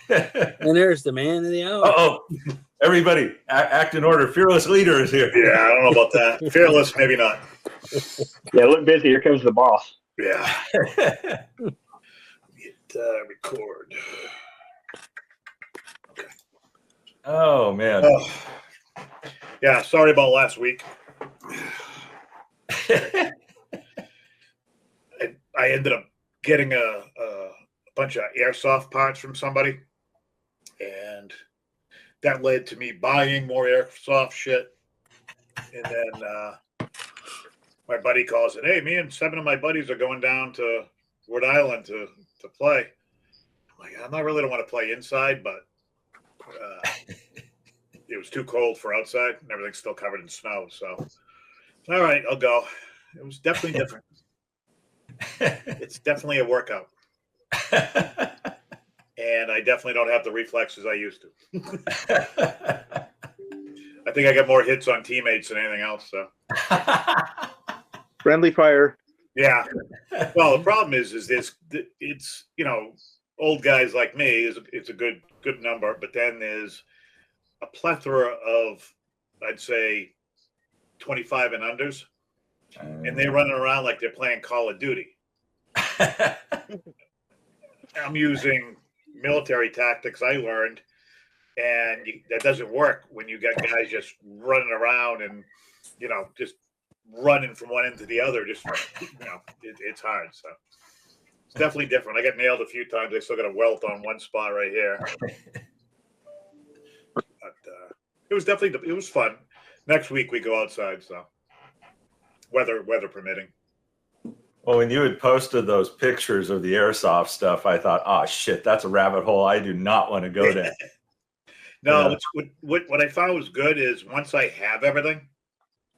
And there's the man of the hour. Uh-oh. Everybody, act in order. Fearless leader is here. Yeah, I don't know about that. Fearless, maybe not. Yeah, look busy. Here comes the boss. Yeah. Hit record. Okay. Oh, man. Oh. Yeah, sorry about last week. I ended up getting a bunch of airsoft parts from somebody, and that led to me buying more airsoft shit. And then my buddy calls it, hey, me and 7 of my buddies are going down to Rhode Island to play. I'm like, I really don't want to play inside, but it was too cold for outside, and everything's still covered in snow. So, all right, I'll go. It was definitely different. It's definitely a workout. And I definitely don't have the reflexes I used to. I think I got more hits on teammates than anything else. So Friendly fire. yeah. Well, the problem is this. It's old guys like me it's a good number, but then there's a plethora of, I'd say, 25 and unders, and they're running around like they're playing Call of Duty. I'm using military tactics I learned, and that doesn't work when you got guys just running around and just running from one end to the other. Just it's hard. So it's definitely different. I got nailed a few times. I still got a welt on one spot right here. But it was fun. Next week we go outside, so weather permitting. Well, when you had posted those pictures of the airsoft stuff, I thought, oh, shit, that's a rabbit hole I do not want to go down. No, yeah. What I found was good is once I have everything,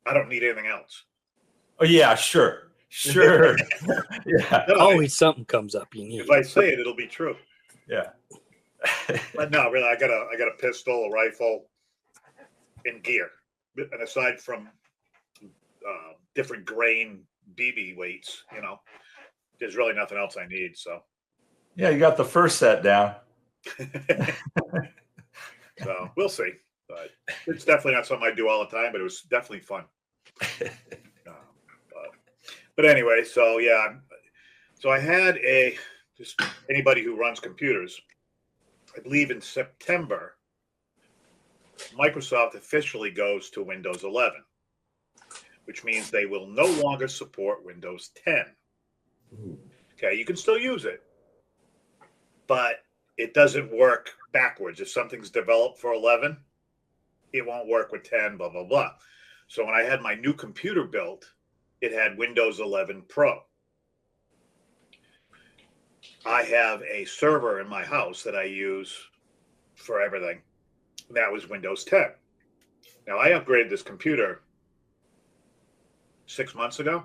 I don't need anything else. Oh, yeah, sure. Yeah. Always something comes up you need. If I say it, it'll be true. Yeah. But no, really, I got a pistol, a rifle, and gear. And aside from different grain BB weights, there's really nothing else I need. So yeah, you got the first set down. So we'll see. But it's definitely not something I do all the time, but it was definitely fun. But anyway, so yeah. So I had just anybody who runs computers, I believe in September, Microsoft officially goes to Windows 11, which means they will no longer support Windows 10. Okay, you can still use it, but it doesn't work backwards. If something's developed for 11, it won't work with 10, blah, blah, blah. So when I had my new computer built, it had Windows 11 Pro. I have a server in my house that I use for everything. That was Windows 10. Now, I upgraded this computer 6 months ago.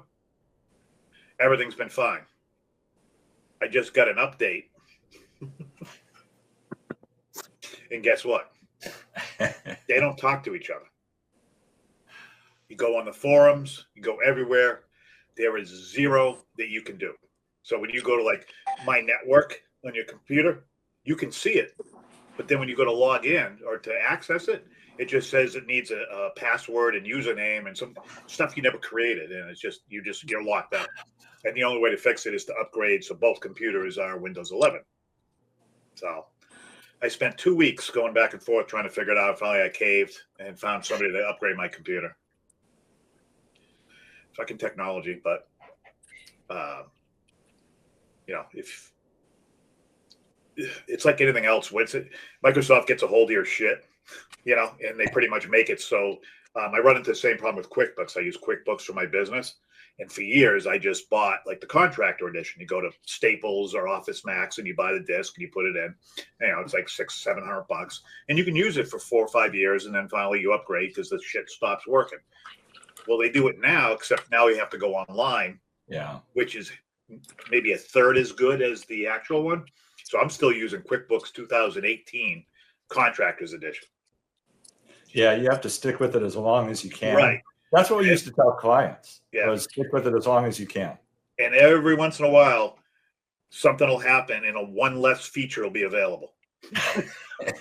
Everything's been fine. I just got an update. And guess what? They don't talk to each other. You go on the forums, you go everywhere. There is zero that you can do. So when you go to like my network on your computer, you can see it. But then when you go to log in or to access it, it just says it needs a password and username and some stuff you never created. And it's just, you're locked out. And the only way to fix it is to upgrade. So both computers are Windows 11. So I spent 2 weeks going back and forth trying to figure it out. Finally, I caved and found somebody to upgrade my computer. Fucking technology, but if it's like anything else, Microsoft gets a hold of your shit, and they pretty much make it so. I run into the same problem with QuickBooks. I use QuickBooks for my business, and for years I just bought like the contractor edition. You go to Staples or Office Max and you buy the disc and you put it in. It's like $600-700, and you can use it for 4 or 5 years, and then finally you upgrade because the shit stops working. Well, they do it now, except now you have to go online. Yeah, which is maybe a third as good as the actual one. So I'm still using QuickBooks 2018 Contractors Edition. Yeah, you have to stick with it as long as you can. Right. That's what we used to tell clients. Yeah. Was stick with it as long as you can. And every once in a while, something will happen and one less feature will be available.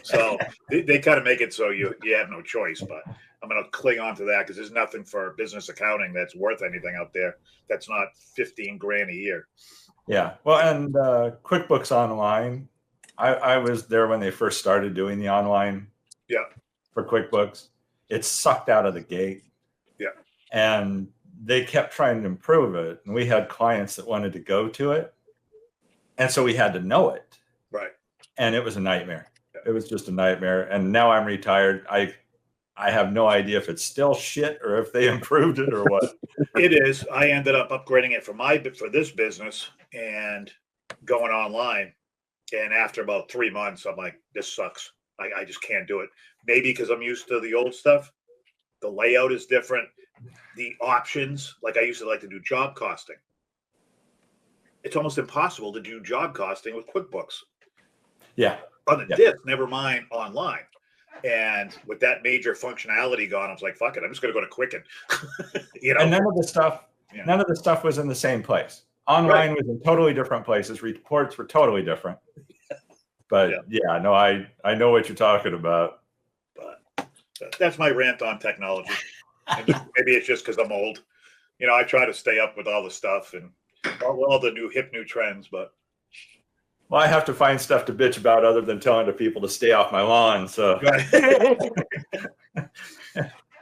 So they kind of make it so you have no choice. But I'm going to cling on to that because there's nothing for business accounting that's worth anything out there. That's not 15 grand a year. Yeah. Well, and QuickBooks Online, I was there when they first started doing the online. Yeah. For QuickBooks, it sucked out of the gate. Yeah. And they kept trying to improve it. And we had clients that wanted to go to it. And so we had to know it. Right. And it was a nightmare. It was just a nightmare. And now I'm retired. I have no idea if it's still shit or if they improved it or what. It is. I ended up upgrading it for this business and going online. And after about 3 months, I'm like, this sucks. I just can't do it. Maybe because I'm used to the old stuff. The layout is different. The options, like I used to like to do job costing. It's almost impossible to do job costing with QuickBooks. Yeah. On the disc, never mind online. And with that major functionality gone, I was like, fuck it, I'm just going to go to Quicken. And none of the stuff was in the same place. Online was in totally different places. Reports were totally different. But no, I know what you're talking about. But that's my rant on technology. And maybe it's just because I'm old. I try to stay up with all the stuff and all the new trends, but. Well, I have to find stuff to bitch about other than telling the people to stay off my lawn. So,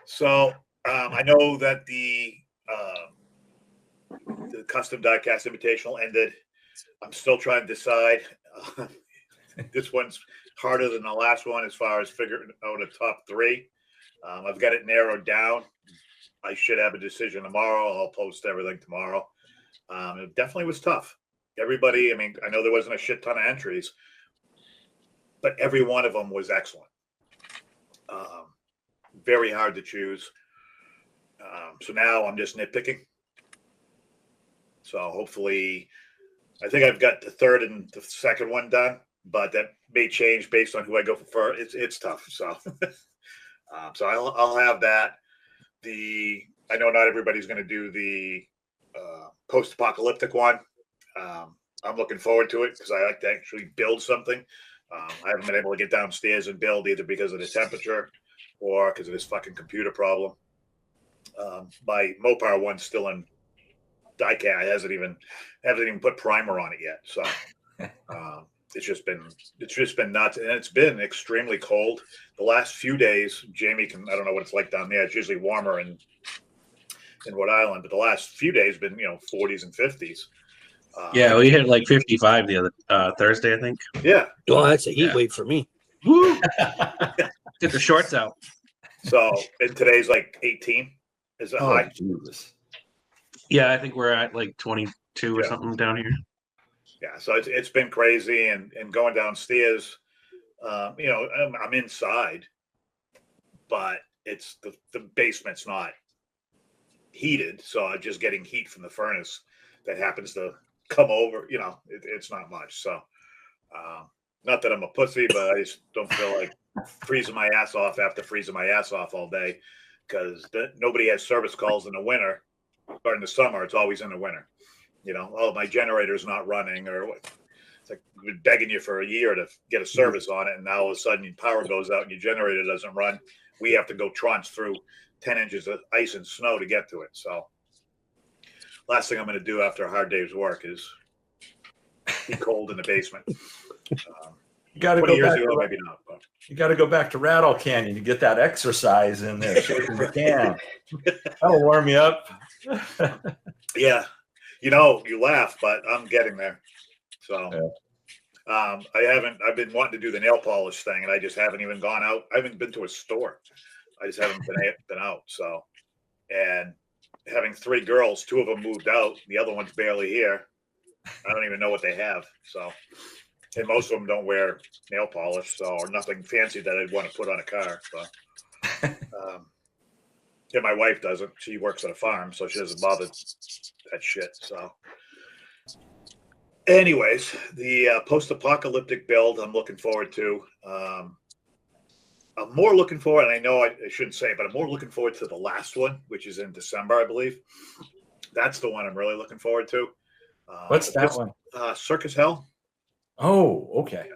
So I know that the custom diecast invitational ended. I'm still trying to decide. This one's harder than the last one as far as figuring out a top 3. I've got it narrowed down. I should have a decision tomorrow. I'll post everything tomorrow. It definitely was tough. Everybody, I know there wasn't a shit ton of entries, but every one of them was excellent. Very hard to choose. So now I'm just nitpicking. So hopefully, I think I've got the third and the second one done, but that may change based on who I go for. It's tough. So, so I'll have that. I know not everybody's going to do the post-apocalyptic one. I'm looking forward to it because I like to actually build something. I haven't been able to get downstairs and build either because of the temperature or because of this fucking computer problem. My Mopar one's still in diecast. I haven't even put primer on it yet. So it's just been nuts, and it's been extremely cold. The last few days, Jamie I don't know what it's like down there. It's usually warmer in Rhode Island, but the last few days been 40s and 50s. Yeah, we hit like 55 the other Thursday, I think. Yeah. Well, that's a heat wave for me. Woo! Get the shorts out. So, and today's like 18. Is it high? Jesus. Yeah, I think we're at like 22 or something down here. Yeah, so it's been crazy, and going downstairs, I'm inside, but it's the basement's not heated, so I'm just getting heat from the furnace that happens to come over. It's not much. So, not that I'm a pussy, but I just don't feel like freezing my ass off after freezing my ass off all day because nobody has service calls in the winter or in the summer. It's always in the winter. My generator's not running, or what? It's like we've been begging you for a year to get a service on it, and now all of a sudden your power goes out and your generator doesn't run. We have to go trunch through 10 inches of ice and snow to get to it. So, last thing I'm going to do after a hard day's work is be cold in the basement. You got to 20 go years back. ago, maybe not. But. You got to go back to Rattle Canyon to get that exercise in there. Shaking the can. That'll warm you up. Yeah. You laugh, but I'm getting there. So, I've been wanting to do the nail polish thing, and I just haven't even gone out. I haven't been to a store. I just haven't been out. So, and having 3 girls, 2 of them moved out. The other one's barely here. I don't even know what they have. So, and most of them don't wear nail polish, or nothing fancy that I'd want to put on a car. So, and my wife doesn't. She works at a farm, so she doesn't bother that shit. So, anyways, the post-apocalyptic build I'm looking forward to. I'm more looking forward, and I know I shouldn't say it, but I'm more looking forward to the last one, which is in December, I believe. That's the one I'm really looking forward to. What's that one? Circus Hell. Oh, okay.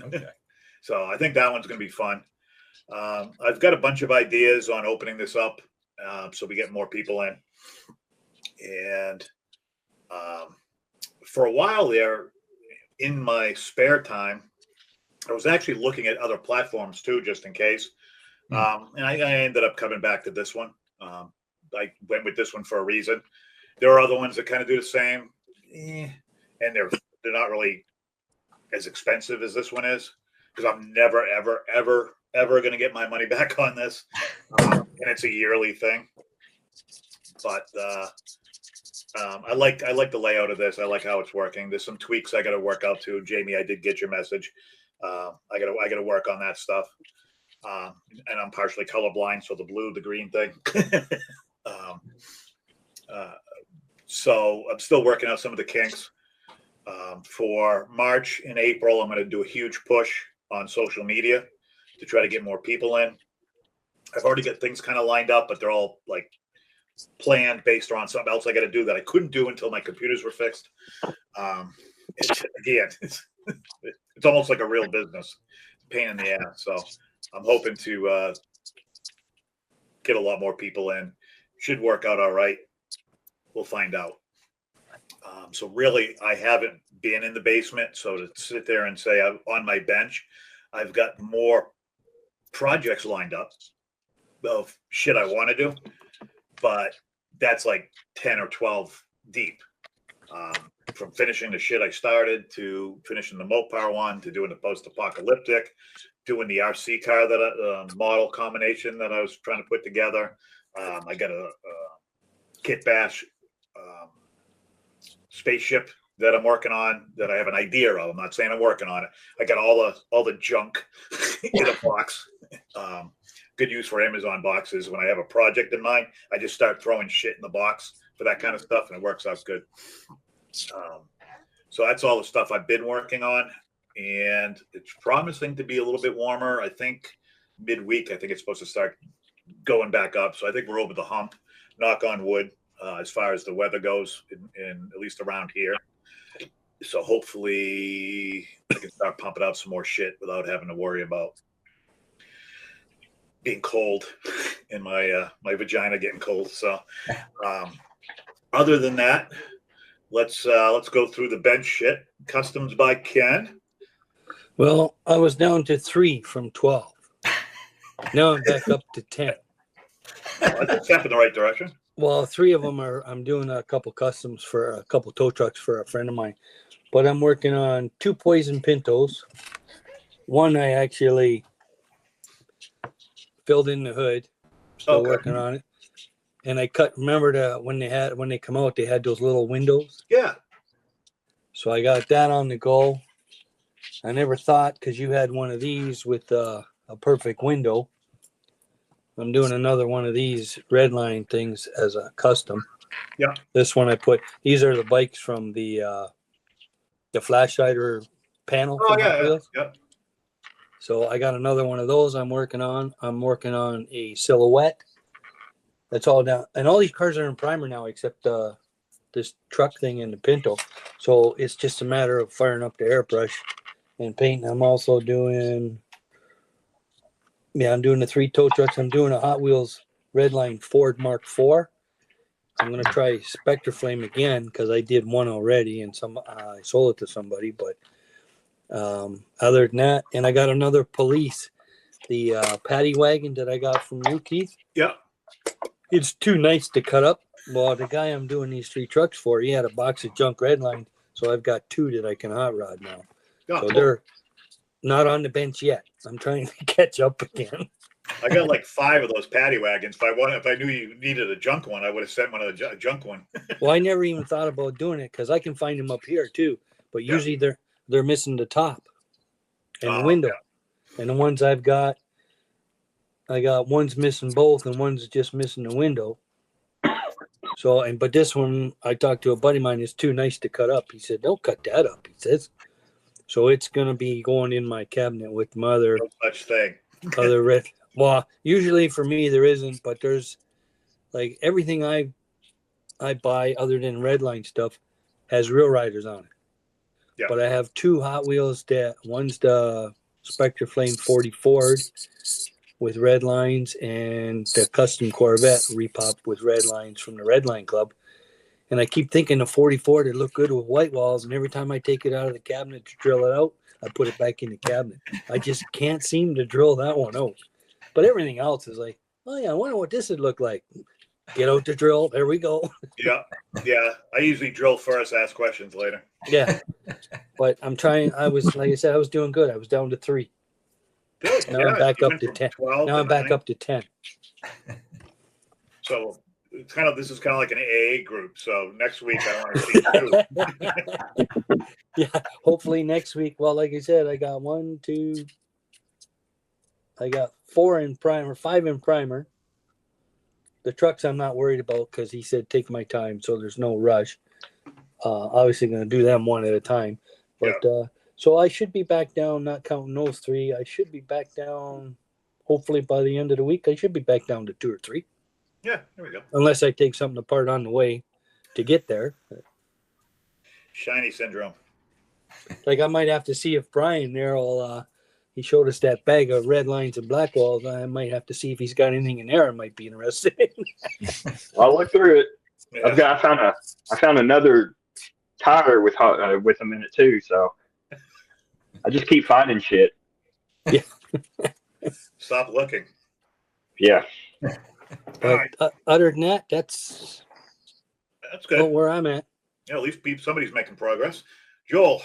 Okay. So I think that one's going to be fun. I've got a bunch of ideas on opening this up so we get more people in. And for a while there, in my spare time, I was actually looking at other platforms too, just in case. And I ended up coming back to this one. I went with this one for a reason. There are other ones that kind of do the same, and they're not really as expensive as this one is, because I'm never, ever going to get my money back on this, and it's a yearly thing. But I like the layout of this. I like how it's working. There's some tweaks I got to work out too. Jamie, I did get your message. I got to work on that stuff. And I'm partially colorblind, so the blue, the green thing. So I'm still working out some of the kinks. For March and April, I'm going to do a huge push on social media to try to get more people in. I've already got things kind of lined up, but they're all like planned based on something else I got to do that I couldn't do until my computers were fixed. It's almost like a real business. Pain in the ass. So I'm hoping to get a lot more people in. Should work out all right. We'll find out. So really, I haven't been in the basement. So to sit there and say I'm on my bench, I've got more projects lined up of shit I want to do, but that's like 10 or 12 deep. From finishing the shit I started to finishing the Mopar one to doing the post-apocalyptic, doing the RC car that model combination that I was trying to put together. I got a kit bash spaceship that I'm working on that I have an idea of. I'm not saying I'm working on it. I got all the junk in a box. Good use for Amazon boxes. When I have a project in mind, I just start throwing shit in the box for that kind of stuff, and it works out good. So that's all the stuff I've been working on, and it's promising to be a little bit warmer. I think midweek, I think it's supposed to start going back up. So I think we're over the hump, knock on wood, as far as the weather goes, in at least around here. So hopefully I can start pumping out some more shit without having to worry about being cold and my vagina getting cold. So other than that, let's go through the bench shit. Customs by Ken. Well, I was down to 3 from 12. Now I'm back up to 10. That's a step in the right direction. Well, 3 of them I'm doing a couple customs for a couple tow trucks for a friend of mine. But I'm working on 2 Poison Pintos. One I actually filled in the hood. Still working on it. And I cut. Remember when they come out, they had those little windows. Yeah. So I got that on the go. I never thought, because you had one of these with a perfect window. I'm doing another one of these red line things as a custom. Yeah. This one I put. These are the bikes from the flashlight or panel. Oh yeah. Yeah. So I got another one of those I'm working on. I'm working on a silhouette. That's all down. And all these cars are in primer now except this truck thing and the Pinto. So it's just a matter of firing up the airbrush and painting. I'm also doing, I'm doing the 3 tow trucks. I'm doing a Hot Wheels Redline Ford Mark IV. I'm going to try Spectre Flame again because I did one already and I sold it to somebody. But other than that, and I got another police, the paddy wagon that I got from you, Keith. Yeah. It's too nice to cut up. Well, the guy I'm doing these 3 trucks for, he had a box of junk redline, so I've got 2 that I can hot rod now. So they're not on the bench yet. I'm trying to catch up again. I got like 5 of those paddy wagons. If I knew you needed a junk one, I would have sent one of the junk one. Well, I never even thought about doing it because I can find them up here too. But usually they're missing the top and the window. Yeah. And the ones I got one's missing both and one's just missing the window. So, but this one, I talked to a buddy of mine, it's too nice to cut up. He said, don't cut that up, he says. So it's going to be going in my cabinet with my other, no such thing. Other red. Well, usually for me there isn't, but there's like everything I buy other than Redline stuff has Real Riders on it. Yeah. But I have 2 Hot Wheels that one's the Spectre Flame 40 Ford with red lines, and the custom Corvette repopped with red lines from the Red Line Club. And I keep thinking the 44 would look good with white walls, and every time I take it out of the cabinet to drill it out, I put it back in the cabinet. I just can't seem to drill that one out. But everything else is like, oh yeah, I wonder what this would look like. Get out the drill. There we go. Yeah. I usually drill first, ask questions later. Yeah. But I'm trying. I was, like I said, I was doing good. I was down to 3. Good. Now I'm back you up went to from 10. 12 Now to I'm back 9. up to 10. So it's this is kind of like an AA group. So next week I want to see 2. Yeah. Hopefully next week. Well, like I said, I got 4 in primer, 5 in primer. The trucks I'm not worried about because he said take my time, so there's no rush. Obviously going to do them one at a time. But so I should be back down, not counting those 3. I should be back down, hopefully by the end of the week, I should be back down to 2 or 3. Yeah, there we go. Unless I take something apart on the way to get there. Shiny syndrome. Like I might have to see if Brian there will, he showed us that bag of red lines and black walls. I might have to see if he's got anything in there I might be interested in. I'll look through it. Yeah. I found another tire with them in it too. So I just keep finding shit. Yeah. Stop looking. Yeah. But other than that, that's good. where I'm at. Yeah, at least somebody's making progress. Joel,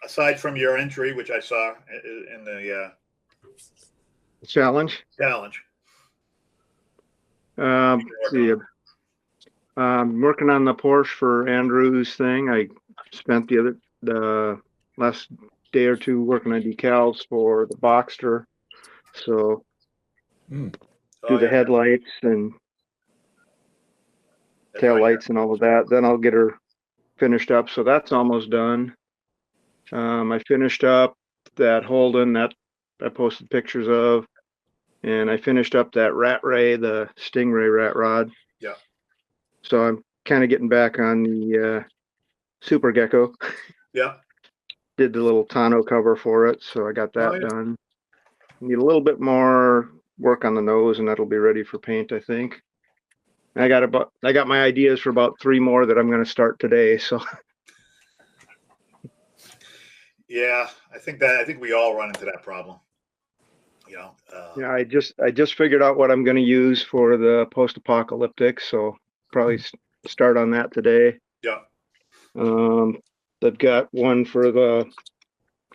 aside from your entry, which I saw in the challenge. See, I'm working on the Porsche for Andrew's thing. I spent the last day or 2 working on decals for the Boxster. So do the headlights and tail lights and all of that. Then I'll get her finished up. So that's almost done. I finished up that Holden that I posted pictures of, and I finished up that Rat Ray, the Stingray rat rod. Yeah. So I'm kind of getting back on the Super Gecko. Yeah. Did the little tonneau cover for it, so I got that done. Need a little bit more work on the nose, and that'll be ready for paint, I think. I got my ideas for about 3 more that I'm going to start today. So. Yeah, I think we all run into that problem. Yeah, I just figured out what I'm going to use for the post-apocalyptic, so probably start on that today. Yeah. I've got one for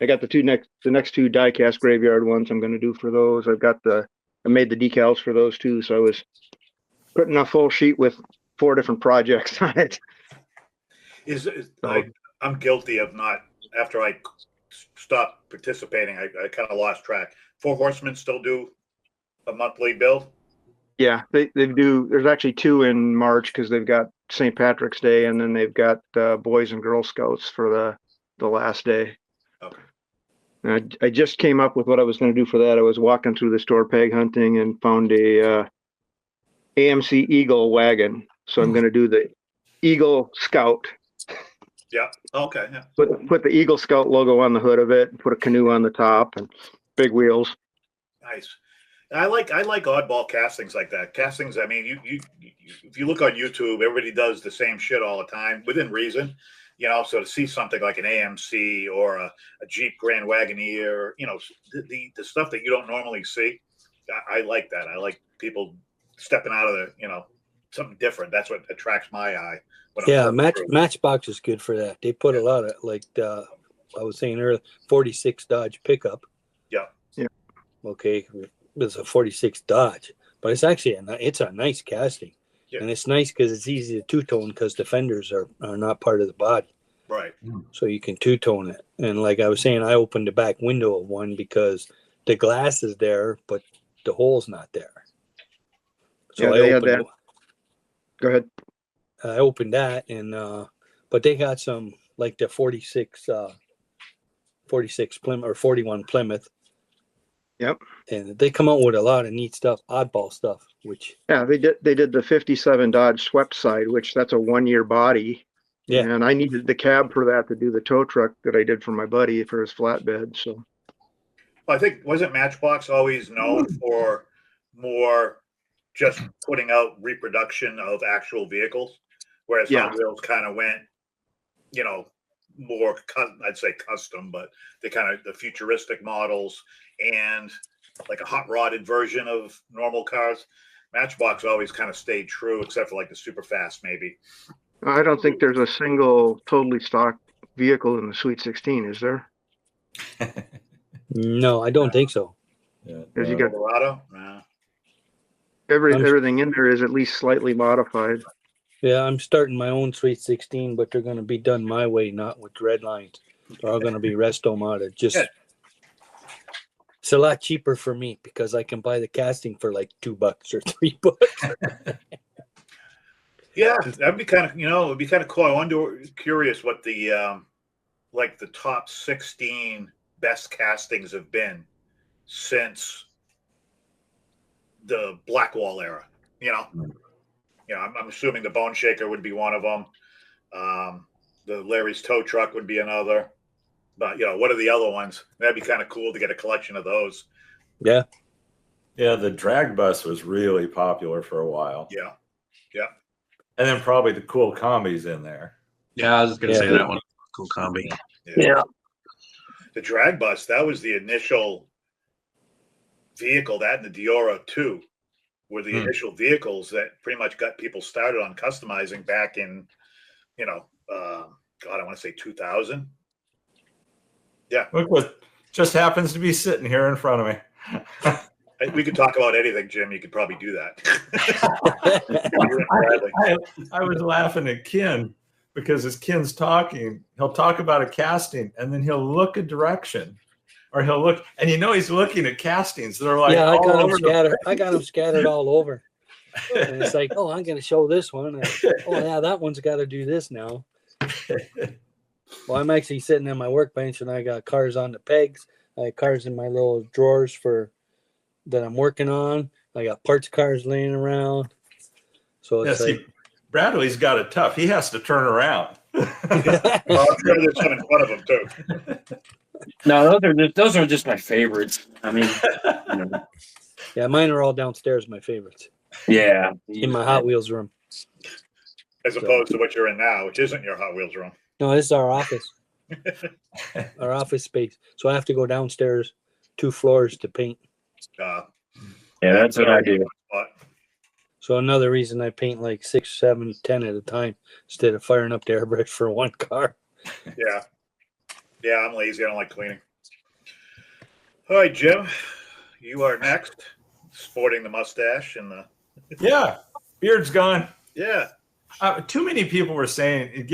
I got the next 2 die-cast graveyard ones I'm going to do for those. I made the decals for those too, so I was putting a full sheet with 4 different projects on it. I'm guilty of not, after I stopped participating, I kind of lost track. 4 Horsemen still do a monthly build? Yeah, they do. There's actually 2 in March because they've got St. Patrick's Day, and then they've got Boys and Girl Scouts for the last day. Okay. And I just came up with what I was going to do for that. I was walking through the store peg hunting and found a AMC Eagle wagon. So I'm going to do the Eagle Scout. Yeah. Okay. Yeah. Put the Eagle Scout logo on the hood of it, put a canoe on the top, and big wheels. Nice. I like oddball castings like that. Castings. I mean, you if you look on YouTube, everybody does the same shit all the time within reason. So to see something like an AMC or a Jeep Grand Wagoneer, the stuff that you don't normally see, I like that. I like people stepping out of something different. That's what attracts my eye. Yeah, Matchbox is good for that. They put a lot of, like I was saying earlier, 46 Dodge pickup. Yeah. Yeah. Okay, it's a 46 Dodge, but it's actually it's a nice casting. Yeah. And it's nice because it's easy to two-tone because the fenders are not part of the body. Right. So you can two-tone it. And like I was saying, I opened the back window of one because the glass is there, but the hole's not there. So yeah, they had that. Go ahead. I opened that, and but they got some like the 46 Plymouth or 41 Plymouth. Yep. And they come out with a lot of neat stuff, oddball stuff. Which they did the 57 Dodge swept side, which that's a 1-year body, Yeah. And I needed the cab for that to do the tow truck that I did for my buddy for his flatbed. So I think, wasn't Matchbox always known for more just putting out reproduction of actual vehicles, whereas Yeah. Hot Wheels kind of went, you know, more, I'd say custom, but they kind of the futuristic models and like a hot rodded version of normal cars. Matchbox always kind of stayed true, except for like the super fast, maybe. I don't think there's a single totally stock vehicle in the Sweet 16, is there? No, I don't think so. Yeah, Because you got Colorado? Nah. everything in there is at least slightly modified. Yeah, I'm starting my own Sweet 16, but they're going to be done my way, not with red lines. They're all going to be resto modded. Just Yeah. it's a lot cheaper for me because I can buy the casting for like $2 or $3. Yeah, that'd be kind of, it would be kind of cool. I wonder, curious what the like the top 16 best castings have been since the Blackwall era. I'm assuming the Bone Shaker would be one of them. The Larry's tow truck would be another. But what are the other ones? That'd be kind of cool to get a collection of those. Yeah. Yeah, the drag bus was really popular for a while. Yeah. And then probably the cool combis in there. Yeah, I was gonna say that one. Cool combi. Yeah. The drag bus, that was the initial vehicle. That and the Diora 2 were the initial vehicles that pretty much got people started on customizing back in, God, I want to say 2000. Yeah. Look what just happens to be sitting here in front of me. We could talk about anything, Jim. You could probably do that. I was laughing at Ken because as Ken's talking, he'll talk about a casting and then he'll look a direction or he'll look and he's looking at castings that are like, yeah, I got them scattered all over. And it's like, oh, I'm going to show this one. And, oh, yeah, that one's got to do this now. Well, I'm actually sitting at my workbench and I got cars on the pegs. I have cars in my little drawers that I'm working on. I got parts cars laying around. So it's Bradley's got it tough. He has to turn around. I'm sure there's some in front of him too. No, those are just my favorites. I mean, yeah, mine are all downstairs. My favorites. Yeah, in my Hot Wheels room. As opposed to what you're in now, which isn't your Hot Wheels room. No, this is our office. Our office space. So I have to go downstairs 2 floors to paint. Yeah, that's what I do. So another reason I paint like 6, 7, 10 at a time instead of firing up the airbrush for one car. Yeah, I'm lazy. I don't like cleaning. All right, Jim, you are next. Sporting the mustache and the beard's gone. Yeah. Too many people were saying,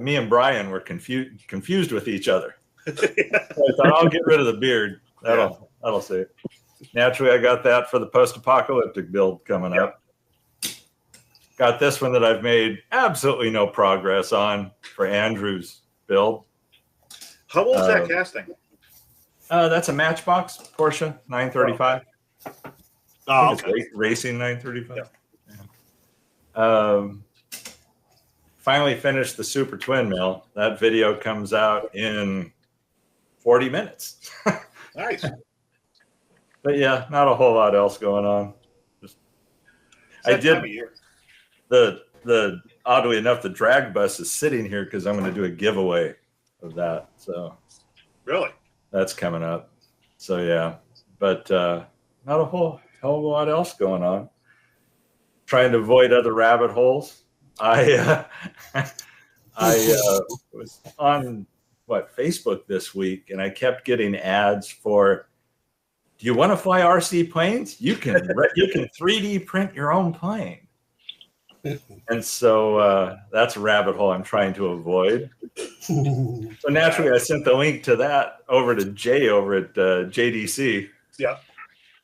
me and Brian were confused with each other. So I thought I'll get rid of the beard. That'll say it. Naturally, I got that for the post-apocalyptic build coming up. Got this one that I've made absolutely no progress on for Andrew's build. How old is that casting? That's a Matchbox Porsche 935. Oh, okay. It's racing 935. Finally finished the Super Twin Mill. That video comes out in 40 minutes. Nice. But yeah, not a whole lot else going on. I did the oddly enough, the drag bus is sitting here because I'm going to do a giveaway of that. So really, that's coming up. So yeah, but not a whole hell of a lot else going on. Trying to avoid other rabbit holes. I was on Facebook this week, and I kept getting ads for. Do you want to fly RC planes? You can 3D print your own plane. And so that's a rabbit hole I'm trying to avoid. So naturally, I sent the link to that over to Jay over at JDC. Yeah.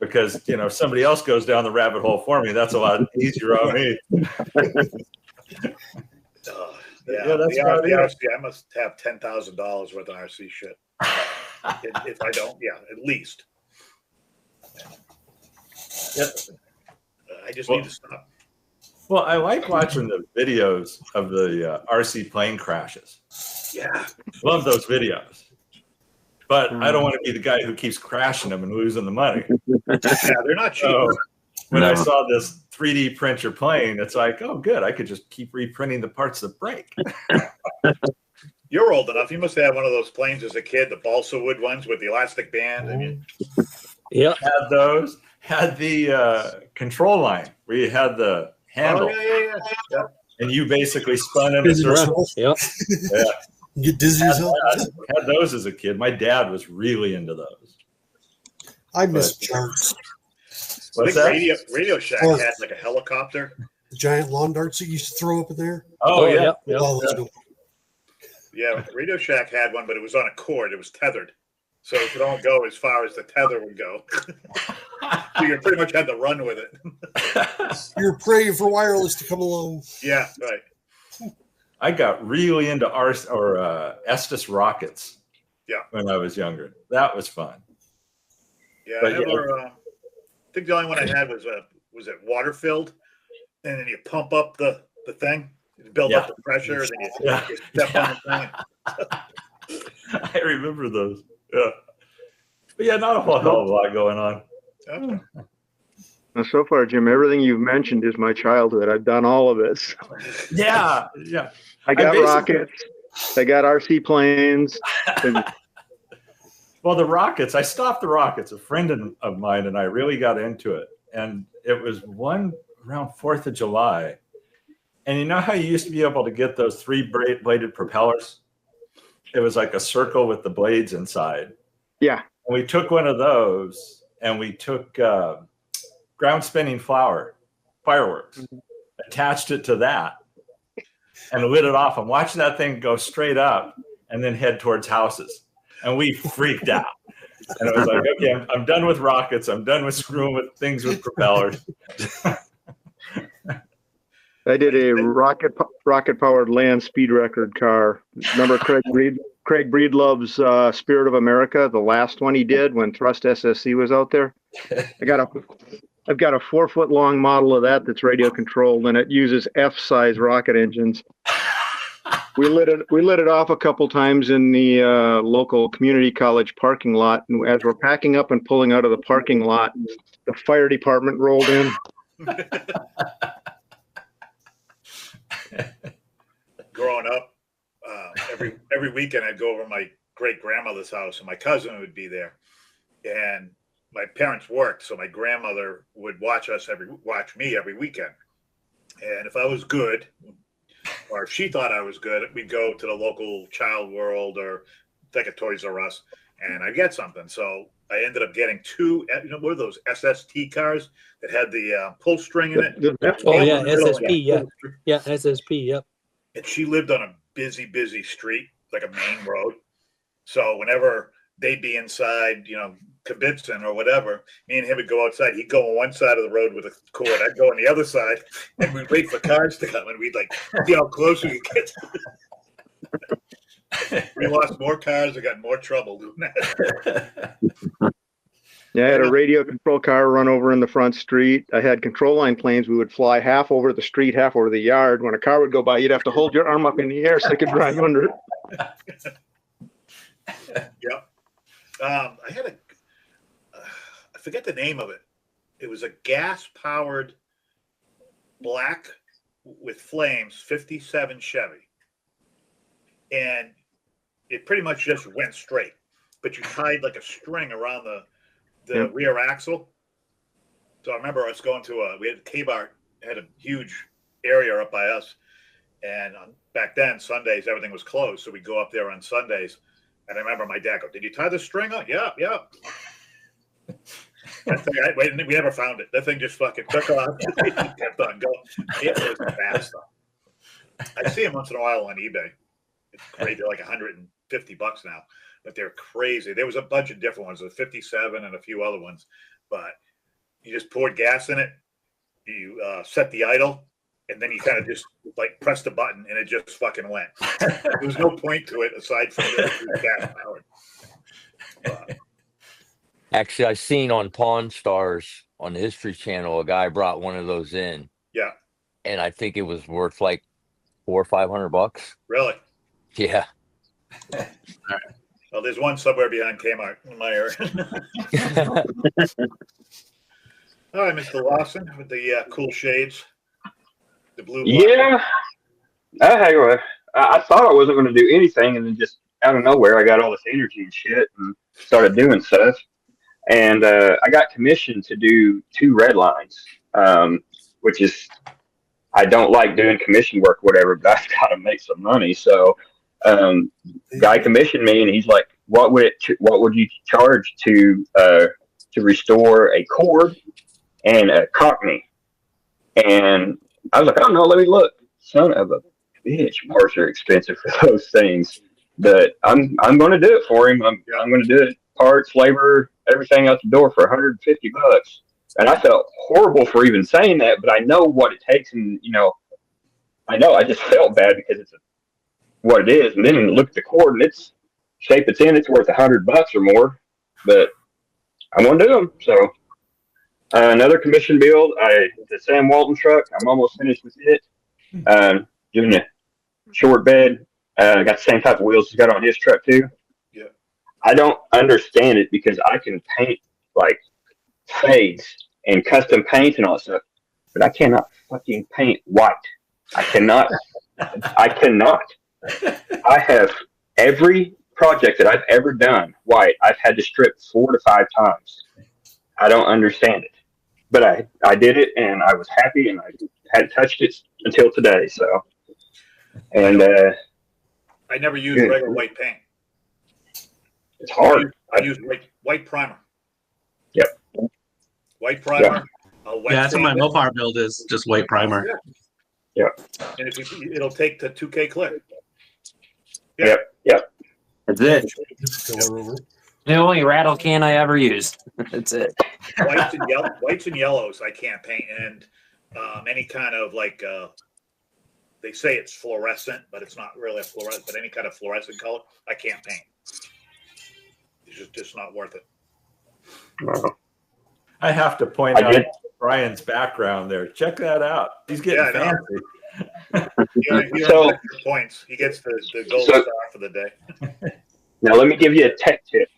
Because, if somebody else goes down the rabbit hole for me, that's a lot easier on me. The RC, I must have $10,000 worth of RC shit. If I don't, at least. Yep. I just need to stop. Well, I like watching the videos of the RC plane crashes. Yeah. Love those videos. But I don't want to be the guy who keeps crashing them and losing the money. Yeah, they're not cheap. So when I No. saw this 3D printer plane, it's like, oh, good. I could just keep reprinting the parts that break. You're old enough. You must have had one of those planes as a kid, the balsa wood ones with the elastic band. I mean, Yep. Had those. Had the control line where you had the handle. yeah. And you basically spun in a Dizzy circle. yourself. Yep. Yeah. You get dizzy Had, as hell. had those as a kid. My dad was really into those. I miss charts. I What's think that? Radio Shack Or- had like a helicopter. The giant lawn darts that you used to throw up in there. Oh, yeah. Yep. Yep. Oh, let's go. Yeah, Radio Shack had one, but it was on a cord. It was tethered. So it could only go as far as the tether would go. So you pretty much had to run with it. You're praying for wireless to come along. Yeah, right. I got really into Estes rockets. Yeah. When I was younger. That was fun. Yeah, But I never. I think the only one I had was it water filled, and then you pump up the thing, you build up the pressure, and then you step on the thing. I remember those. Yeah. But yeah, not a whole hell of a lot going on. Okay. Now, so far, Jim, everything you've mentioned is my childhood. I've done all of it. Yeah. I got basically- rockets. I got RC planes. And Well, the rockets, I stopped the rockets. A friend of mine and I really got into it. And it was one around 4th of July. And you know how you used to be able to get those 3-bladed propellers? It was like a circle with the blades inside. yeah, And we took one of those and we took ground spinning fireworks, attached it to that, and lit it off and watched that thing go straight up and then head towards houses. And we freaked out. And I was like, okay, I'm done with rockets. I'm done with screwing with things with propellers. I did a rocket powered land speed record car. Remember Craig Breedlove's Spirit of America, the last one he did when Thrust SSC was out there. I've got a 4-foot long model of that that's radio controlled, and it uses F-size rocket engines. We lit it off a couple times in the local community college parking lot, and as we're packing up and pulling out of the parking lot, the fire department rolled in. Growing up, every weekend I'd go over to my great grandmother's house, and my cousin would be there. And my parents worked, so my grandmother would watch me every weekend. And if I was good, or if she thought I was good, we'd go to the local Child World or like a Toys R Us, and I'd get something. So I ended up getting 2, what are those SST cars that had the pull string in it? Oh yeah, SSP. Yeah. Yeah, SSP. Yep. And she lived on a busy street, like a main road. So whenever they'd be inside, kibitzing or whatever, me and him would go outside. He'd go on one side of the road with a cord. I'd go on the other side, and we'd wait for cars to come, and we'd see how close we could get. We lost more cars. I got in more trouble doing that. Yeah, I had a radio control car run over in the front street. I had control line planes. We would fly half over the street, half over the yard. When a car would go by, you'd have to hold your arm up in the air so I could drive under it. Yep. I had I forget the name of it. It was a gas-powered black with flames 57 Chevy. And it pretty much just went straight. But you tied like a string around the rear axle. So I remember us going to we had K-Bar had a huge area up by us. And back then, Sundays, everything was closed. So we'd go up there on Sundays. And I remember my dad go, "Did you tie the string up?" Yeah. That thing, we never found it. That thing just fucking took off. It kept on going. It was fast though. I see them once in a while on eBay. It's crazy. They're like $150 now, but they're crazy. There was a bunch of different ones, a 57 and a few other ones, but you just poured gas in it. You set the idle, and then you kind of just press the button, and it just fucking went. There was no point to it aside from the gas powered. Actually, I seen on Pawn Stars on the History Channel, a guy brought one of those in. Yeah. and I think it was worth like $400 or $500. Really? Yeah. Well, there's one somewhere behind Kmart in my area. All right, Mr. Lawson, with the cool shades, the blue. Yeah. I thought I wasn't going to do anything, and then just out of nowhere, I got all this energy and shit, and started doing stuff. And I got commissioned to do 2 red lines, which is, I don't like doing commission work, whatever, but I've got to make some money. So, guy commissioned me, and he's like, "What would you charge to restore a cord and a Cockney?" And I was like, "I don't know. Let me look." Son of a bitch, parts are expensive for those things, but I'm going to do it for him. I'm going to do it. Parts, labor, everything out the door for $150. And I felt horrible for even saying that, but I know what it takes, and I just felt bad because it's what it is. And then you look at the cord, and it's shape it's in, it's worth $100 or more. But I want to do them. So another commission build, the Sam Walton truck. I'm almost finished with it. Doing a short bed. Got the same type of wheels he's got on his truck too. Yeah. I don't understand it because I can paint like fades and custom paint and all that stuff, but I cannot fucking paint white. I cannot. I cannot. I have every project that I've ever done white, I've had to strip 4 to 5 times. I don't understand it, but I did it, and I was happy, and I hadn't touched it until today. So, and I never used regular white paint. It's hard. I use white primer. Yep. White primer. Yeah, that's what my Mopar build is, just white primer. Yeah. And it'll take the 2K clip. Yeah. Yep. That's it. Over. The only rattle can I ever used. That's it. Whites and yellows I can't paint, and any kind of like they say it's fluorescent, but it's not really a fluorescent. But any kind of fluorescent color, I can't paint. It's just not worth it. Wow. I have to point out Brian's background there. Check that out. He's getting fancy. He earns extra points. He gets the gold star for the day. Now let me give you a tech tip.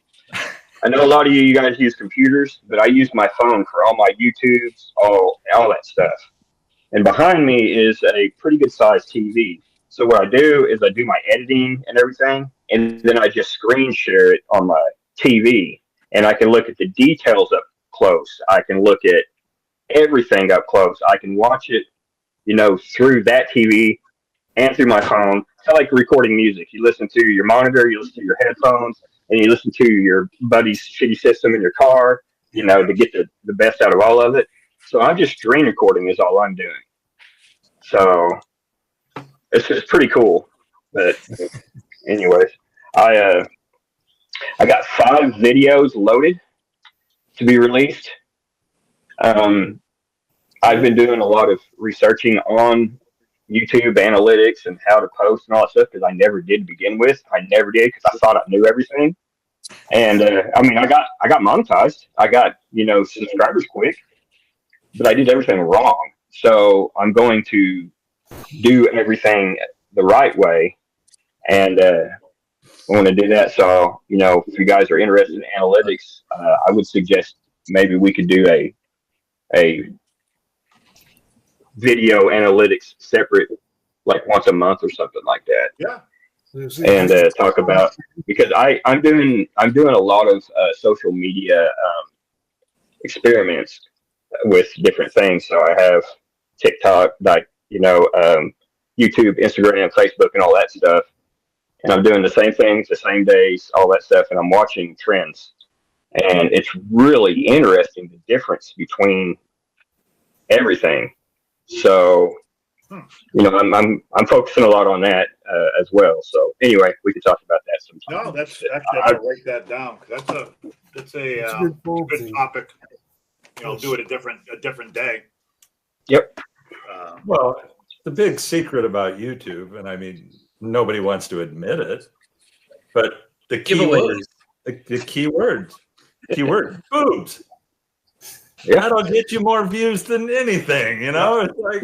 I know a lot of you guys use computers, but I use my phone for all my YouTubes, all that stuff. And behind me is a pretty good sized TV. So what I do is I do my editing and everything, and then I just screen share it on my TV, and I can look at the details up close. I can look at everything up close. I can watch it, through that TV and through my phone. I like recording music. You listen to your monitor, you listen to your headphones, and you listen to your buddy's shitty system in your car, to get the best out of all of it. So I'm just screen recording is all I'm doing. So it's pretty cool. But anyways, I got 5 videos loaded to be released. I've been doing a lot of researching on YouTube analytics and how to post and all that stuff because I never did to begin with. I never did because I thought I knew everything. And I got monetized. I got subscribers quick, but I did everything wrong. So I'm going to do everything the right way, and I want to do that. So if you guys are interested in analytics, I would suggest maybe we could do a video analytics separate, like once a month or something like that. Yeah. And talk about, because I'm doing a lot of social media experiments with different things. So I have TikTok, YouTube, Instagram, Facebook, and all that stuff. And I'm doing the same things, the same days, all that stuff, and I'm watching trends. And it's really interesting, the difference between everything. So, I'm focusing a lot on that as well. So anyway, we could talk about that sometime. No, that's actually I gotta write that down because that's a good topic. Do it a different day. Yep. Well, the big secret about YouTube, and nobody wants to admit it, but the keyword, boobs. Yeah. That'll get you more views than anything, you know? It's like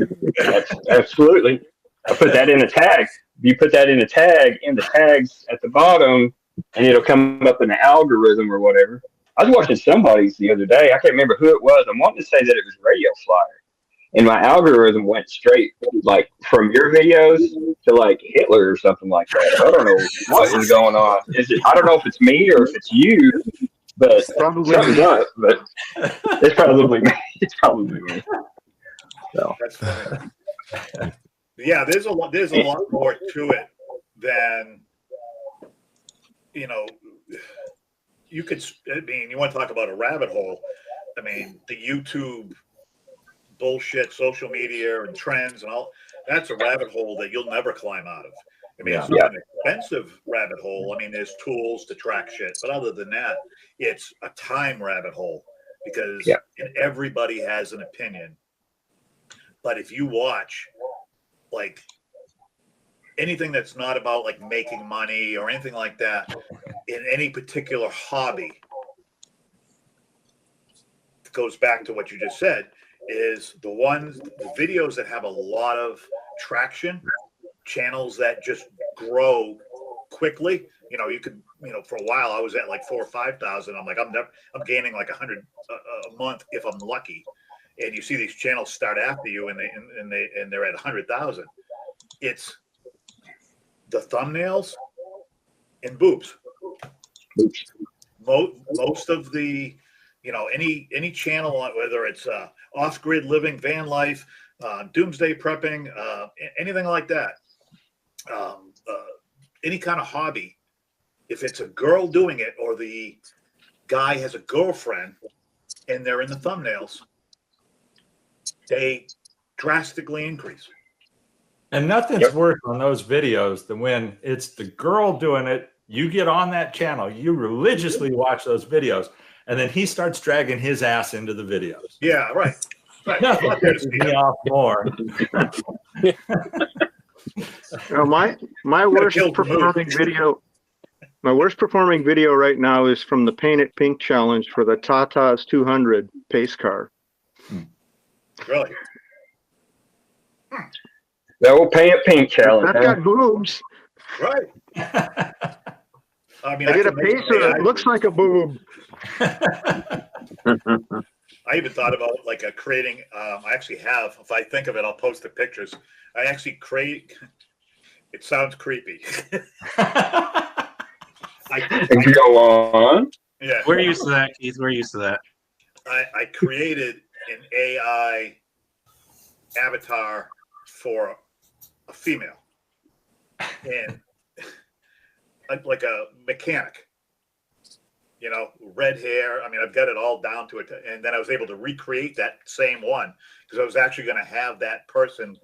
Absolutely. I put that in a tag. You put that in a tag in the tags at the bottom, and it'll come up in the algorithm or whatever. I was watching somebody's the other day. I can't remember who it was. I'm wanting to say that it was Radio Flyer, and my algorithm went straight like from your videos to like Hitler or something like that. So I don't know what is going on. Is it? I don't know if it's me or if it's you, but Probably something's up. But it's probably me. It's probably me. So That's funny. Yeah, there's a lot more to it than, you know, you could, I mean, you want to talk about a rabbit hole. I mean, the YouTube bullshit, social media and trends and all, that's a rabbit hole that you'll never climb out of. I mean, it's not an expensive rabbit hole. I mean, there's tools to track shit, but other than that, it's a time rabbit hole because and everybody has an opinion. But if you watch like anything that's not about like making money or anything like that in any particular hobby, it goes back to what you just said, is the videos that have a lot of traction, channels that just grow quickly. You know, you could, you know, for a while I was at like 4,000 or 5,000. I'm like, I'm gaining like 100 a month if I'm lucky. And you see these channels start after you, and they're at 100,000. It's the thumbnails and boobs. Most of the, you know, any channel, whether it's off-grid living, van life, doomsday prepping, anything like that, any kind of hobby, if it's a girl doing it or the guy has a girlfriend and they're in the thumbnails, they drastically increase. And nothing's worse on those videos than when it's the girl doing it. You get on that channel, you religiously watch those videos, and then he starts dragging his ass into the videos. Yeah, right. Nothing pisses me off more. My worst performing video. My worst performing video right now is from the Paint It Pink challenge for the Tata's 200 pace car. Really? The old Paint It Pink challenge. I've got boobs. Right. I mean, I did a pacer that looks like a boob. I even thought about like creating. I actually have. If I think of it, I'll post the pictures. I actually create. It sounds creepy. I go on. Yeah, we're used to that, Keith. We're used to that. I created an AI avatar for a female, and like a mechanic. You know, red hair. I mean, I've got it all down to it. And then I was able to recreate that same one because I was actually going to have that person,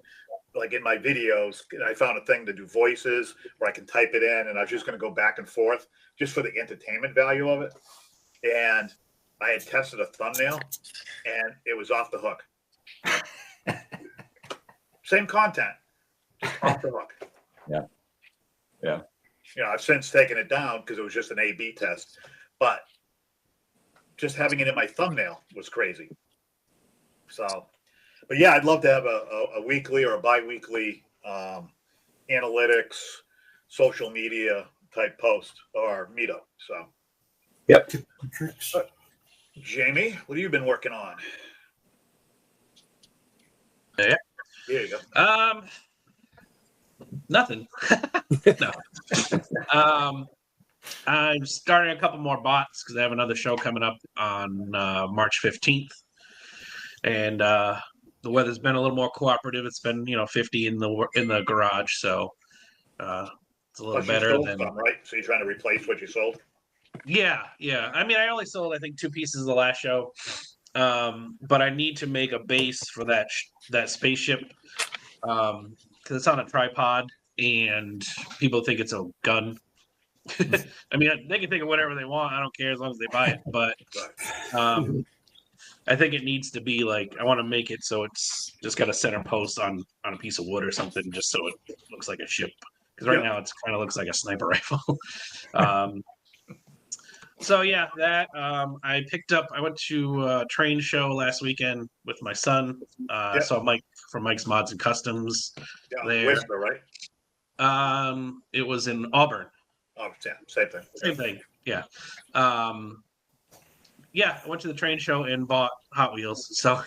like in my videos. I found a thing to do voices where I can type it in, and I was just going to go back and forth just for the entertainment value of it. And I had tested a thumbnail, and it was off the hook. Same content, just off the hook. Yeah. Yeah. You know, I've since taken it down because it was just an A/B test. But just having it in my thumbnail was crazy. So, but yeah, I'd love to have a weekly or a bi-weekly analytics, social media type post or meetup. So, yep. Jamie, what have you been working on? Yeah. Here you go. Nothing. No. I'm starting a couple more bots because I have another show coming up on March 15th, and the weather's been a little more cooperative. It's been 50 in the garage, so it's a little better than right. So you're trying to replace what you sold? Yeah. I mean, I only sold I think 2 pieces of the last show, but I need to make a base for that spaceship because it's on a tripod and people think it's a gun. I mean, they can think of whatever they want. I don't care as long as they buy it. But I think it needs to be like I want to make it so it's just got a center post on a piece of wood or something, just so it looks like a ship. Because right now it kind of looks like a sniper rifle. So yeah, that I picked up. I went to a train show last weekend with my son. Saw Mike from Mike's Mods and Customs there. Whistler, right? It was in Auburn. Oh, yeah, same thing. Same thing. Yeah. Yeah, I went to the train show and bought Hot Wheels. So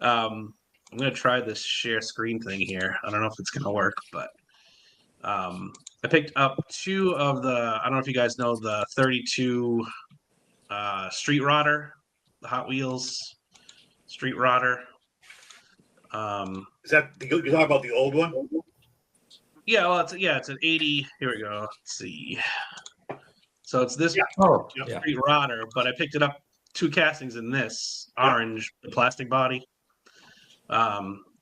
I'm gonna try this share screen thing here. I don't know if it's gonna work, but I picked up two of the. I don't know if you guys know the 32 Street Rodder, the Hot Wheels Street Rodder. Is that you're talking about the old one? Yeah, well, it's an 80. Here we go. Let's see. So it's this Street Rodder, but I picked it up 2 castings in this orange, the plastic body.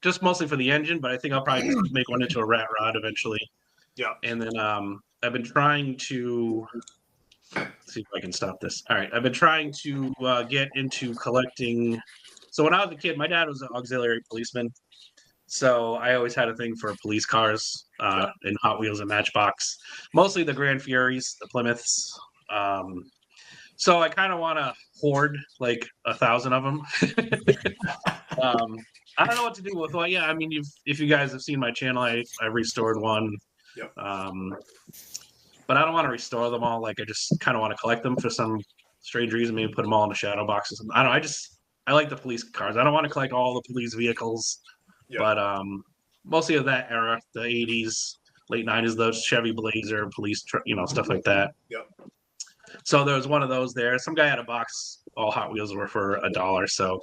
Just mostly for the engine, but I think I'll probably just make one into a rat rod eventually. Yeah. And then I've been trying to see if I can stop this. All right, I've been trying to get into collecting. So when I was a kid, my dad was an auxiliary policeman, so I always had a thing for police cars and Hot Wheels and Matchbox, mostly the Grand Furies, the Plymouths. So I kind of want to hoard like 1,000 of them. I don't know what to do with. Well, yeah, I mean, if you guys have seen my channel, I restored one. Yep. But I don't want to restore them all. Like I just kind of want to collect them for some strange reason. Maybe put them all in the shadow boxes. I don't know. I like the police cars. I don't want to collect all the police vehicles. Yep. But mostly of that era, the 80s, late 90s, those Chevy Blazer, police, stuff like that. Yep. So there was one of those there. Some guy had a box. All Hot Wheels were for $1. So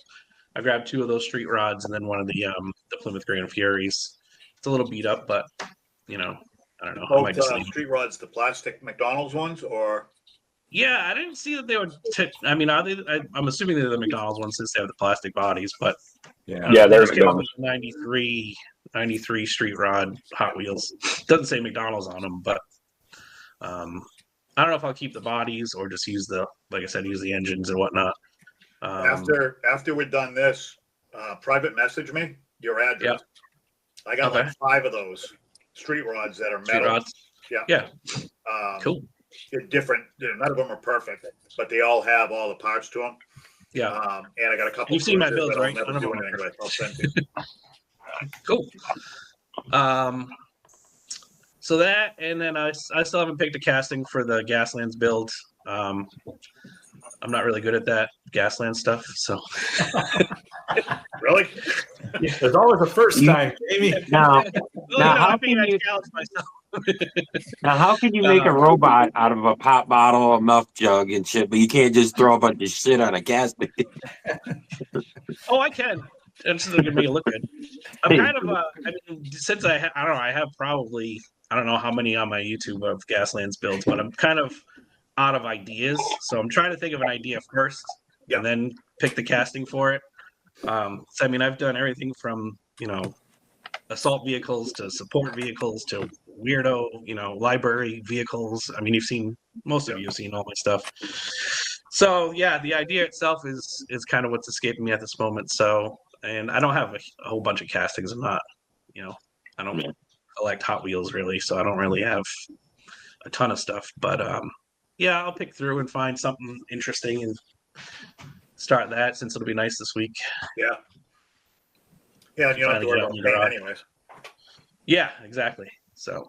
I grabbed 2 of those street rods and then one of the Plymouth Grand Furies. It's a little beat up, but I don't know. Both street rods, the plastic McDonald's ones, or? Yeah, I didn't see that they were. I mean, are they? I'm assuming they're the McDonald's ones since they have the plastic bodies, but yeah, they're McDonald's. 93 street rod Hot Wheels. Doesn't say McDonald's on them, but I don't know if I'll keep the bodies or just use like I said, use the engines and whatnot. After we're done this, private message me your address. Yep. I got like 5 of those street rods that are metal. Street rods. Yeah. Cool. They're different. None of them are perfect, but they all have all the parts to them. Yeah. And I got a couple. You've seen my builds, right? I'll never do anything with. I'll send you. Cool. So that, and then I still haven't picked a casting for the Gaslands build. I'm not really good at that Gasland stuff, so. Really? There's always a first time, Jamie. Now, how can you make a robot out of a pop bottle, a milk jug, and shit? But you can't just throw a bunch of shit on a casting. Oh, I can. It's going to make it look good. I'm kind of I mean, since I don't know, I have probably I don't know how many on my YouTube of Gaslands builds, but I'm kind of out of ideas, so I'm trying to think of an idea first, and then pick the casting for it. So I mean, I've done everything from assault vehicles to support vehicles to weirdo library vehicles. I mean, most of you have seen all my stuff. So yeah, the idea itself is kind of what's escaping me at this moment. So, and I don't have a whole bunch of castings. I'm not, I don't collect Hot Wheels really, so I don't really have a ton of stuff. But yeah, I'll pick through and find something interesting and start that since it'll be nice this week. Yeah. Yeah, and you don't have to worry about paint anyways. Yeah, exactly. So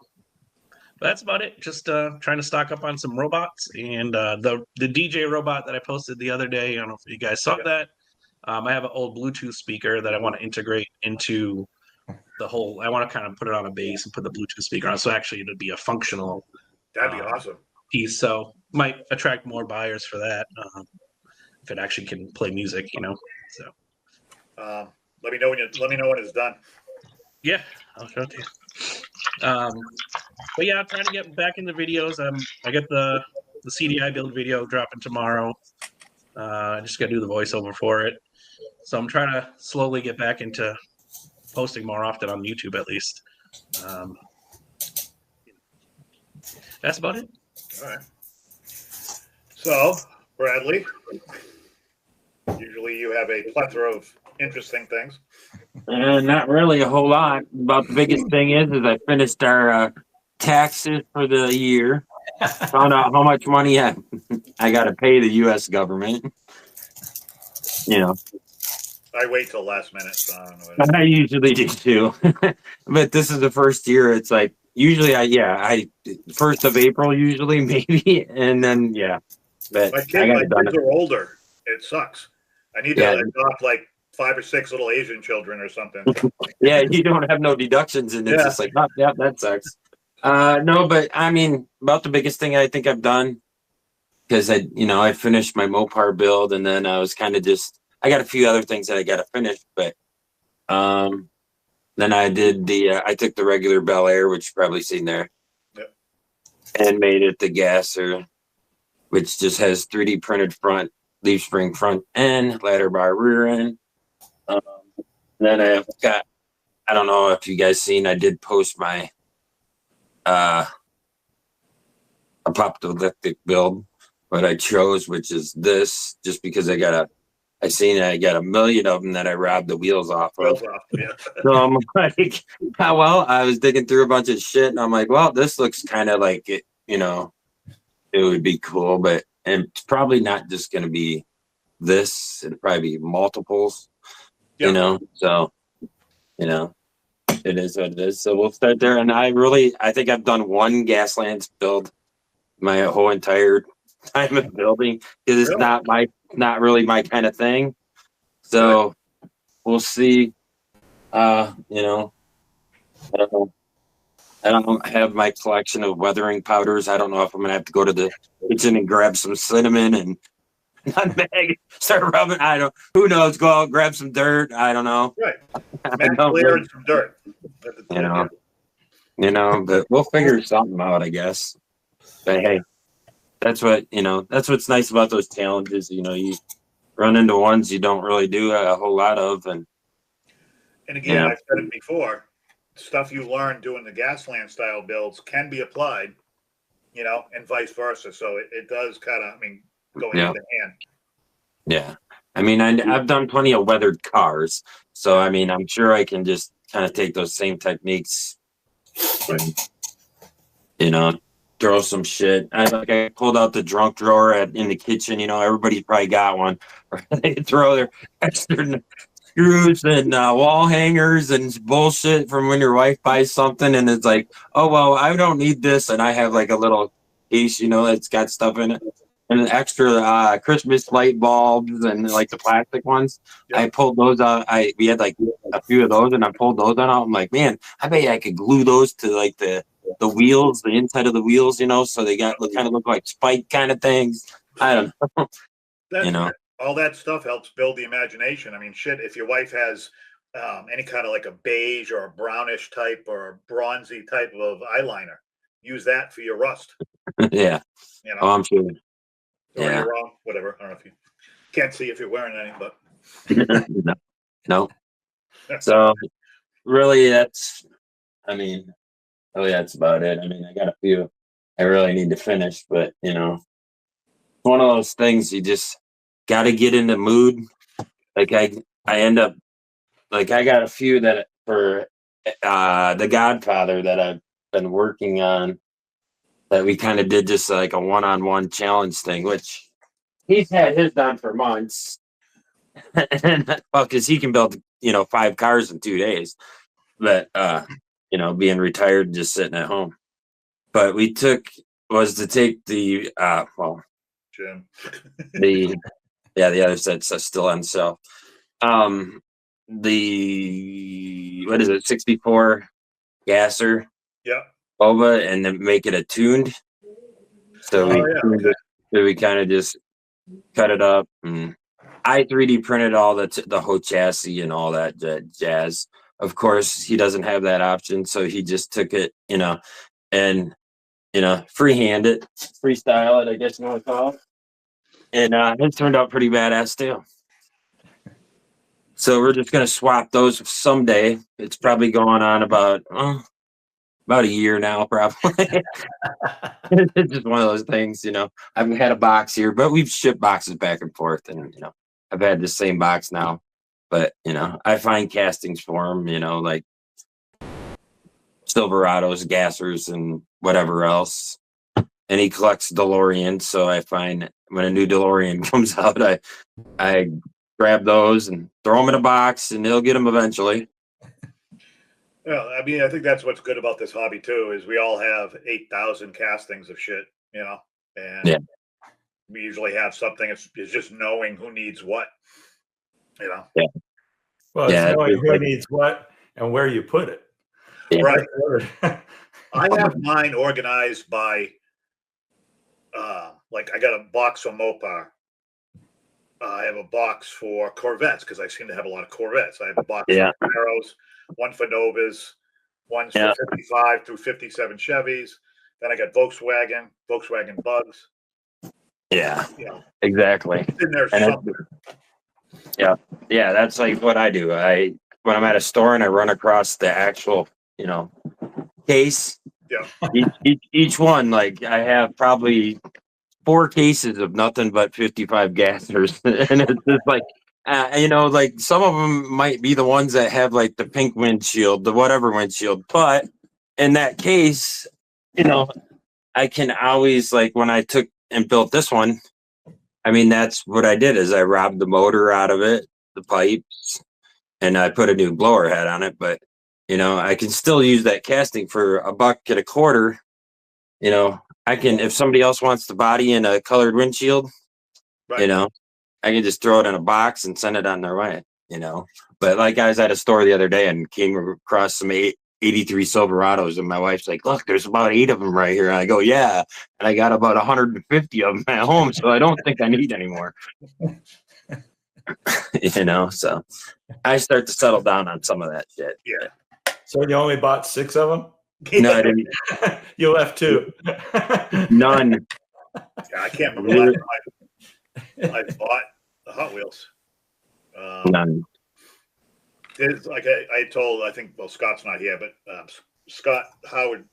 that's about it. Just trying to stock up on some robots and the DJ robot that I posted the other day. I don't know if you guys saw that. I have an old Bluetooth speaker that I want to integrate into the whole. I want to kind of put it on a base and put the Bluetooth speaker on. So actually, it'd be a functional. That'd be awesome. Piece. So might attract more buyers for that if it actually can play music. So. Let me know when it's done. Yeah, I'll show it to you. But yeah, I'm trying to get back into videos. I got the CDI build video dropping tomorrow. I just got to do the voiceover for it. So I'm trying to slowly get back into posting more often on YouTube, at least. That's about it. All right. So, Bradley, usually you have a plethora of interesting things. Not really a whole lot. About the biggest thing is I finished our taxes for the year. found out how much money I got to pay the U.S. government. You know, I wait till last minute. So I don't know what I usually do too. But this is the first year. It's like usually I 1st of April usually maybe, and then yeah. But I got my it done. kids are older. It sucks. I need to adopt like 5 or 6 little Asian children or something. Yeah, you don't have no deductions, and it's just like, oh, yeah, that sucks. No, but I mean, about the biggest thing I think I've done, because I finished my Mopar build, and then I was kind of I got a few other things that I got to finish, but then I did I took the regular Bel Air, which you've probably seen there, and made it the gasser, which just has 3D printed front, leaf spring front end, ladder bar rear end. Then I've got, I don't know if you guys seen, I did post my apocalyptic build, what I chose, which is this, just because I got a million of them that I robbed the wheels off of. So I'm like, oh, well, I was digging through a bunch of shit, and I'm like, well, this looks kind of like it, it would be cool, but and it's probably not just going to be this, it'll probably be multiples, so, it is what it is. So we'll start there. And I think I've done one Gaslands build my whole entire time of building, because it's not really my kind of thing. So we'll see. I don't know. I don't have my collection of weathering powders. I don't know if I'm gonna have to go to the kitchen and grab some cinnamon and nutmeg, start rubbing. Who knows? Go out, grab some dirt. I don't know. Right. Clear and some dirt. But we'll figure something out, I guess. But hey, that's what's nice about those challenges. You run into ones you don't really do a whole lot of, and again, I've said it before. Stuff you learn doing the Gasland style builds can be applied, and vice versa. So it does kind of, go hand in hand. Yeah. I've done plenty of weathered cars. So, I'm sure I can just kind of take those same techniques and, throw some shit. I pulled out the drunk drawer in the kitchen. Everybody's probably got one. They throw their extra screws and wall hangers and bullshit from when your wife buys something, and it's like, oh well, I don't need this, and I have like a little case, that's got stuff in it, and an extra Christmas light bulbs and like the plastic ones. I pulled those out. We had like a few of those, and I pulled those out. I'm like, man, I bet I could glue those to like the wheels, the inside of the wheels, so they kind of look like spike kind of things. I don't know. All that stuff helps build the imagination. Shit, if your wife has any kind of like a beige or a brownish type or a bronzy type of eyeliner, use that for your rust. Yeah. Oh, I'm sure. Or you're wrong, whatever. I don't know if you can't see if you're wearing any, but no. So really that's about it. I got a few I really need to finish, but one of those things you just got to get in the mood. Like I end up like I got a few that for The Godfather that I've been working on, that we kind of did just like a one-on-one challenge thing, which he's had his done for months. And because he can build 5 cars in 2 days, but being retired and just sitting at home. But was to take the Jim. the other set's still on sale. The what is it, 64 gasser? Yeah. Boba, and then make it a tuned. So we kind of just cut it up, and I 3D printed all the whole chassis and all that jazz. Of course, he doesn't have that option, so he just took it, and freehand it, freestyle it, I guess you want to call it. And it turned out pretty badass too. So we're just gonna swap those someday. It's probably going on about a year now, probably. It's just one of those things, I've had a box here, but we've shipped boxes back and forth, and I've had the same box now. But I find castings for them, like Silverados, gassers, and whatever else. and he collects DeLoreans. So I find when a new DeLorean comes out, I grab those and throw them in a box, and he'll get them eventually. Yeah, I mean, I think that's what's good about this hobby too, is we all have 8,000 castings of shit, and Yeah. we usually have something. It's just knowing who needs what, Well, it's Yeah, knowing it's who like- needs what and where you put it. Yeah. Right. I have mine organized by, like I got a box for Mopar. I have a box for Corvettes because I seem to have a lot of Corvettes. I have a box Yeah. for Camaros, one for Novas, one for Yeah. 55 through 57 Chevys. Then I got Volkswagen Bugs. Yeah, You know, exactly. it's in there And somewhere. Yeah, that's like what I do. When I'm at a store and I run across the actual, case. Yeah. Each one, like I have probably 4 cases of nothing but 55 gassers, and it's just like, like some of them might be the ones that have like the pink windshield, the whatever windshield, but in that case, I can always, like, when I took and built this one, I mean, that's what I did is I robbed the motor out of it, the pipes, and I put a new blower head on it. But, I can still use that casting for $1.25. I can, if somebody else wants the body in a colored windshield, Right. I can just throw it in a box and send it on their way, But like I was at a store the other day and came across some 83 Silverados, and my wife's like, look, there's about 8 of them right here. And I go, yeah. And I got about 150 of them at home, so I don't think I need any more. So I start to settle down on some of that shit. Yeah. So you only bought 6 of them? No, I didn't. You left 2. None. Yeah, I can't remember the last time I bought the Hot Wheels. None. It's like I told, I think, well, Scott's not here, but Scott Howard,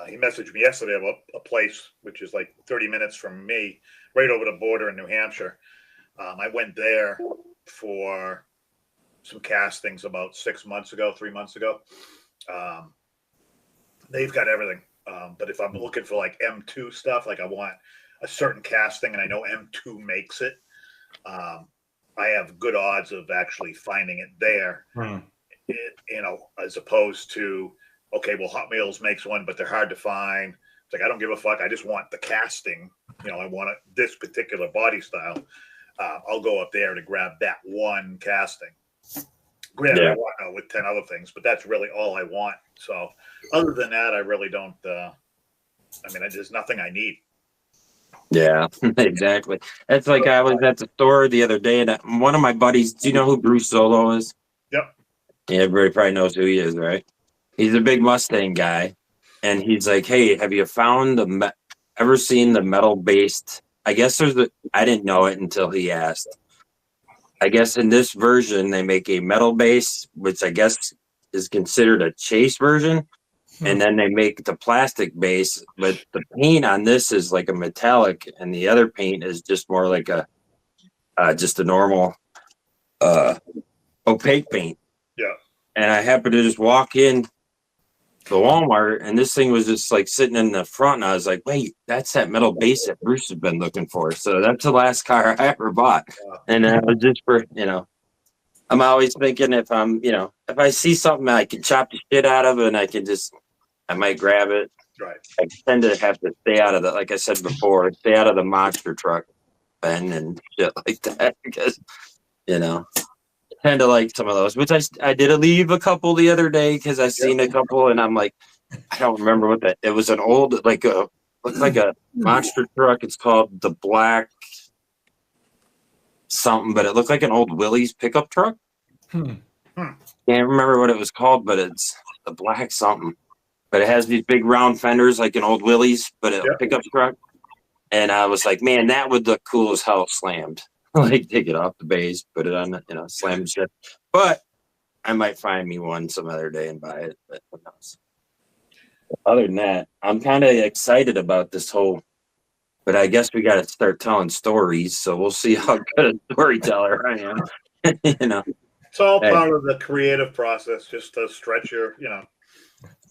he messaged me yesterday about a place which is like 30 minutes from me, right over the border in New Hampshire. I went there for some castings about 3 months ago. They've got everything. But if I'm looking for like M2 stuff, like I want a certain casting and I know M2 makes it, I have good odds of actually finding it there, as opposed to, okay, well, Hot Wheels makes one, but they're hard to find. It's like, I don't give a fuck. I just want the casting. I want this particular body style. I'll go up there to grab that one casting. Granted, I want with 10 other things, but that's really all I want. So other than that, I really don't, there's nothing I need. Yeah, exactly. That's like I was at the store the other day, and one of my buddies, do you know who Bruce Solo is? Yep. Yeah, everybody probably knows who he is, right? He's a big Mustang guy, and he's like, hey, have you found ever seen the metal-based, I guess I didn't know it until he asked. I guess in this version, they make a metal base, which I guess is considered a chase version. And then they make the plastic base, but the paint on this is like a metallic, and the other paint is just more like just a normal opaque paint. Yeah. And I happened to just walk in the Walmart, and this thing was just like sitting in the front, and I was like, wait, that's that metal base that Bruce has been looking for. So that's the last car I ever bought. And it was just for, I'm always thinking if if I see something I can chop the shit out of, and I might grab it. Right. I tend to have to stay out of like I said before, stay out of the monster truck and shit like that, because, I tend to like some of those, which I did leave a couple the other day because I seen a couple, and I'm like, I don't remember what it was, an old, looked like a monster truck. It's called the Black something, but it looked like an old Willys pickup truck. Can't remember what it was called, but it's the Black something. But it has these big round fenders like an old Willys, but a pickup truck. And I was like, man, that would look cool as hell slammed. Like, take it off the base, put it on, slam shit. But I might find me one some other day and buy it. But who knows? Other than that, I'm kind of excited about this whole. But I guess we got to start telling stories, so we'll see how good a storyteller I am. It's all part of the creative process, just to stretch your,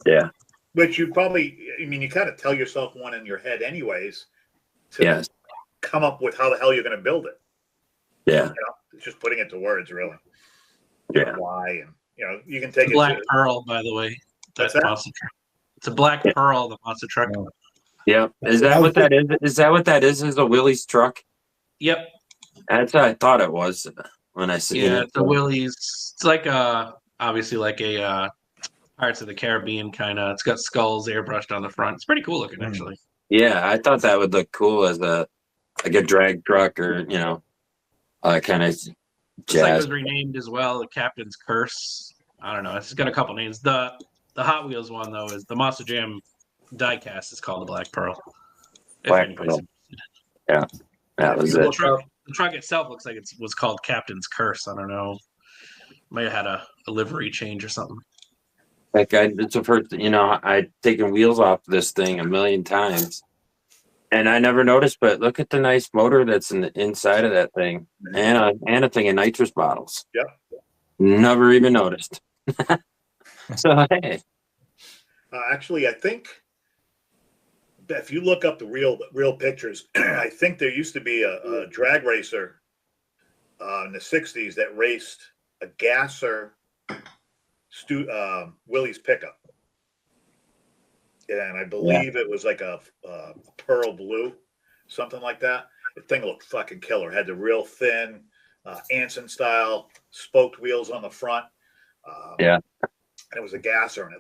Yeah. Which you probably, I mean, you kind of tell yourself one in your head anyways to Yes. come up with how the hell you're going to build it. Yeah. You know, it's just putting it to words, really. Yeah. Why, and you can take It's it. Black Pearl, by the way. What's That that? monster truck. It's a Black Pearl, the monster truck. Yep. Is that what that is? Is that what that is? Is a Willie's truck? Yep. That's what I thought it was when I seen Yeah, it. it's a Willie's. It's like obviously like a Pirates of the Caribbean kind of. It's got skulls airbrushed on the front. It's pretty cool looking, actually. Yeah, I thought that would look cool as like a drag truck or kind of Looks like it jazz. was renamed as well, the Captain's Curse. I don't know. It's got a couple names. The Hot Wheels one though is the Monster Jam diecast is called the Black Pearl. If Black anybody's Pearl. Yeah, that was you it. look up, The truck itself looks like it was called Captain's Curse. I don't know. Might have had a livery change or something. Like it's the first, I'd taken wheels off this thing a million times, and I never noticed. But look at the nice motor that's in the inside of that thing, and a thing of nitrous bottles. Yep. Never even noticed. So hey, actually, I think if you look up the real pictures, I think there used to be a drag racer in the '60s that raced a gasser Willie's pickup, and I believe it was like a pearl blue, something like that. The thing looked fucking killer. Had the real thin Anson style spoked wheels on the front. Yeah. And it was a gasser, and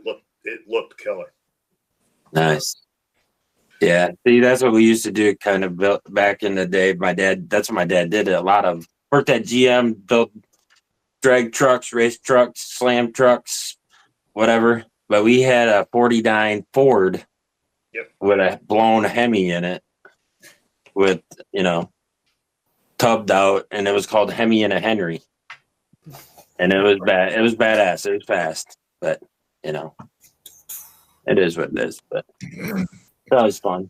it looked killer. Nice. Yeah. See, that's what we used to do kind of built back in the day. That's what my dad did a lot of. Worked at GM, built drag trucks, race trucks, slam trucks, whatever. But we had a 49 Ford with a blown Hemi in it with, tubbed out, and it was called Hemi and a Henry. And it was bad. It was badass. It was fast, but it is what it is. But that was fun.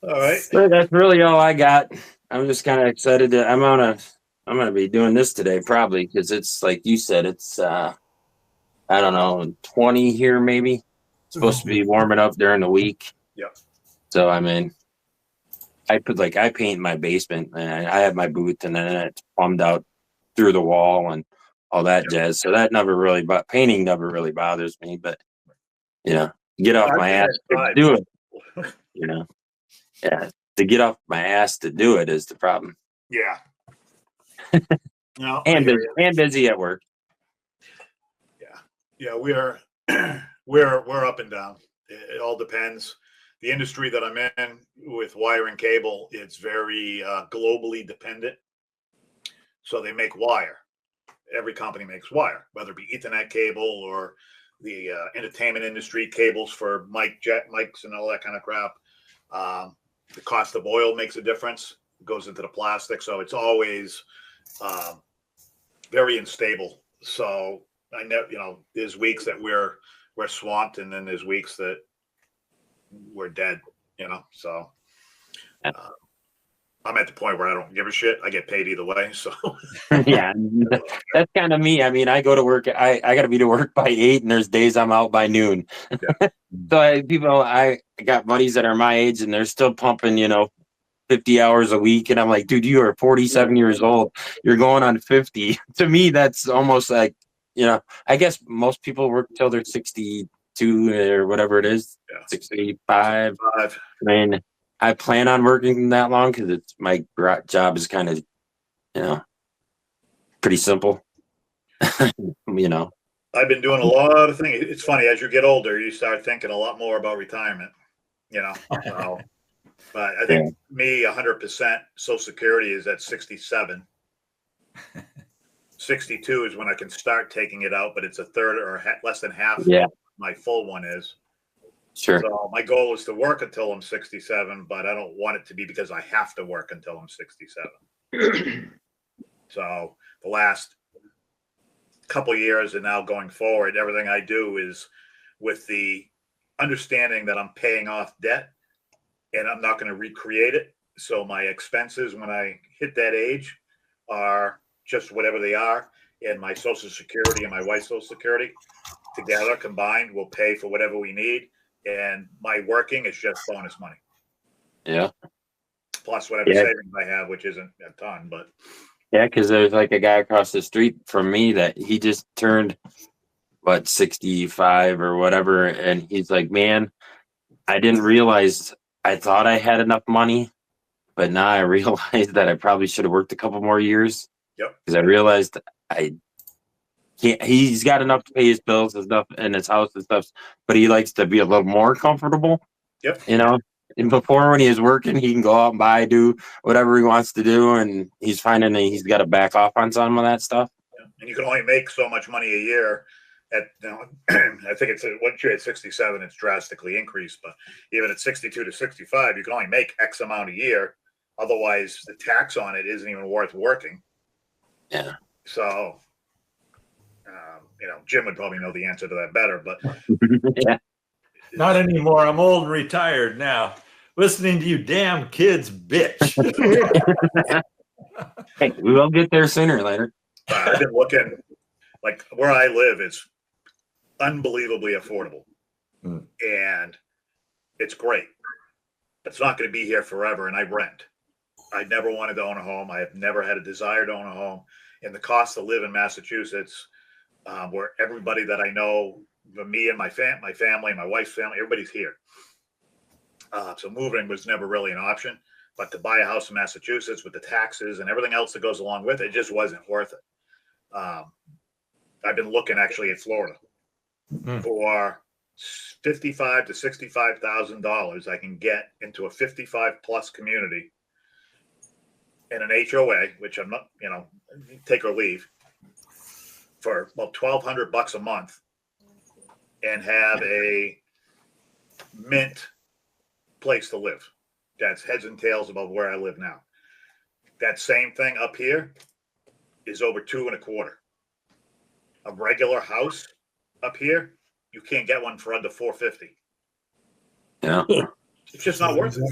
All right. But that's really all I got. I'm just kind of excited that I'm gonna be doing this today probably because it's like you said, it's I don't know, 20 here maybe. It's supposed to be warming up during the week. Yep. So I mean, I paint my basement and I have my booth and then it's plumbed out through the wall and all that jazz. So that painting never really bothers me, but get off my ass to do it. Yeah, to get off my ass to do it is the problem. Yeah. No, and busy at work. Yeah, we're up and down. It all depends. The industry that I'm in with wire and cable, it's very globally dependent. So they make wire. Every company makes wire, whether it be Ethernet cable or the entertainment industry cables for mics and all that kind of crap. The cost of oil makes a difference. It goes into the plastic, so it's always very unstable. So I know, there's weeks that we're swamped, and then there's weeks that we're dead. So I'm at the point where I don't give a shit. I get paid either way. So yeah, that's kind of me. I mean, I go to work. I got to be to work by 8, and there's days I'm out by noon. Yeah. So I got buddies that are my age, and they're still pumping, 50 hours a week, and I'm like, dude, you are 47 years old. You're going on 50. To me, that's almost like, I guess most people work till they're 62 or whatever it is, 65. I mean, I plan on working that long because it's my job is kind of, pretty simple. I've been doing a lot of things. It's funny, as you get older, you start thinking a lot more about retirement. So, but I think me 100% Social Security is at 67. 62 is when I can start taking it out, but it's a third or less than half. Yeah. My full one is. Sure. So my goal is to work until I'm 67, but I don't want it to be because I have to work until I'm 67. So the last couple of years and now going forward, everything I do is with the understanding that I'm paying off debt and I'm not going to recreate it. So my expenses when I hit that age are just whatever they are, and my Social Security and my wife's Social Security together combined will pay for whatever we need. And my working is just bonus money. Yeah. Plus whatever savings I have, which isn't a ton, but. Yeah, because there's like a guy across the street from me that he just turned, 65 or whatever. And he's like, man, I didn't realize, I thought I had enough money, but now I realized that I probably should have worked a couple more years. Yep. Because I realized I can't, he's got enough to pay his bills and stuff and his house and stuff, but he likes to be a little more comfortable. Yep. And before, when he was working, he can go out and do whatever he wants to do, and he's finding that he's got to back off on some of that stuff. Yeah. And you can only make so much money a year. I think it's once you're at 67, it's drastically increased. But even at 62 to 65, you can only make X amount a year. Otherwise, the tax on it isn't even worth working. Yeah. So, Jim would probably know the answer to that better. But yeah. Not anymore. I'm old and retired now. Listening to you damn kids bitch. Hey, we will get there sooner or later. I've been looking, like where I live is unbelievably affordable. And it's great. It's not going to be here forever, and I rent. I never wanted to own a home. I have never had a desire to own a home. And the cost to live in Massachusetts, where everybody that I know, me and my family, my wife's family, everybody's here. So moving was never really an option. But to buy a house in Massachusetts with the taxes and everything else that goes along with it, it just wasn't worth it. I've been looking actually at Florida for $55,000 to $65,000. I can get into a 55 plus community in an HOA, which I'm not, take or leave, for about $1,200 a month, and have a mint place to live. That's heads and tails above where I live now. That same thing up here is over $2.25. A regular house up here, you can't get one for under $450. Yeah. It's just not worth it.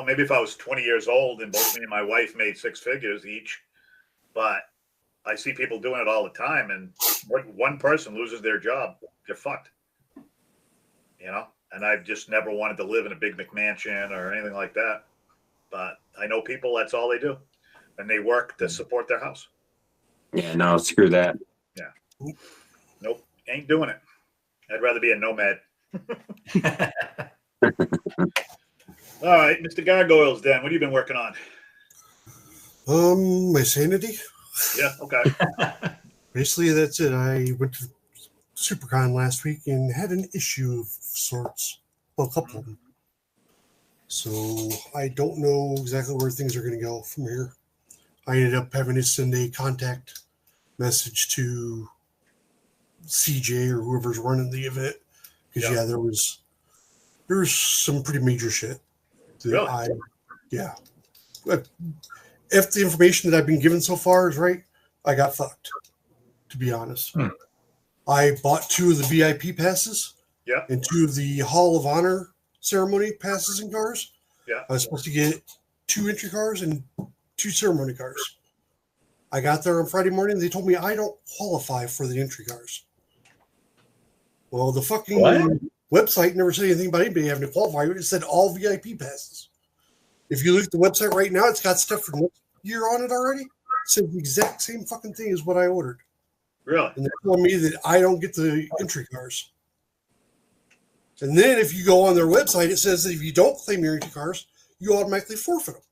Maybe if I was 20 years old and both me and my wife made six figures each, but I see people doing it all the time, and when one person loses their job, they're fucked. And I've just never wanted to live in a big McMansion or anything like that. But I know people, that's all they do. And they work to support their house. Yeah, no, screw that. Yeah. Nope, ain't doing it. I'd rather be a nomad. All right, Mr. Gargoyles, Dan, what have you been working on? My sanity. Yeah, okay. Basically, that's it. I went to SuperCon last week and had an issue of sorts. Well, a couple of them. So I don't know exactly where things are going to go from here. I ended up having to send a contact message to CJ or whoever's running the event, because there was some pretty major shit. Really? But if the information that I've been given so far is right, I got fucked, to be honest. I bought 2 of the VIP passes and 2 of the Hall of Honor ceremony passes and cars. Yeah. I was supposed to get 2 entry cars and 2 ceremony cars. I got there on Friday morning. They told me I don't qualify for the entry cars. Well, the fucking website never said anything about anybody having to qualify. It said all VIP passes. If you look at the website right now, it's got stuff for next year on it already. It said the exact same fucking thing as what I ordered. Really? And they're telling me that I don't get the entry cars. And then if you go on their website, it says that if you don't claim your entry cars, you automatically forfeit them.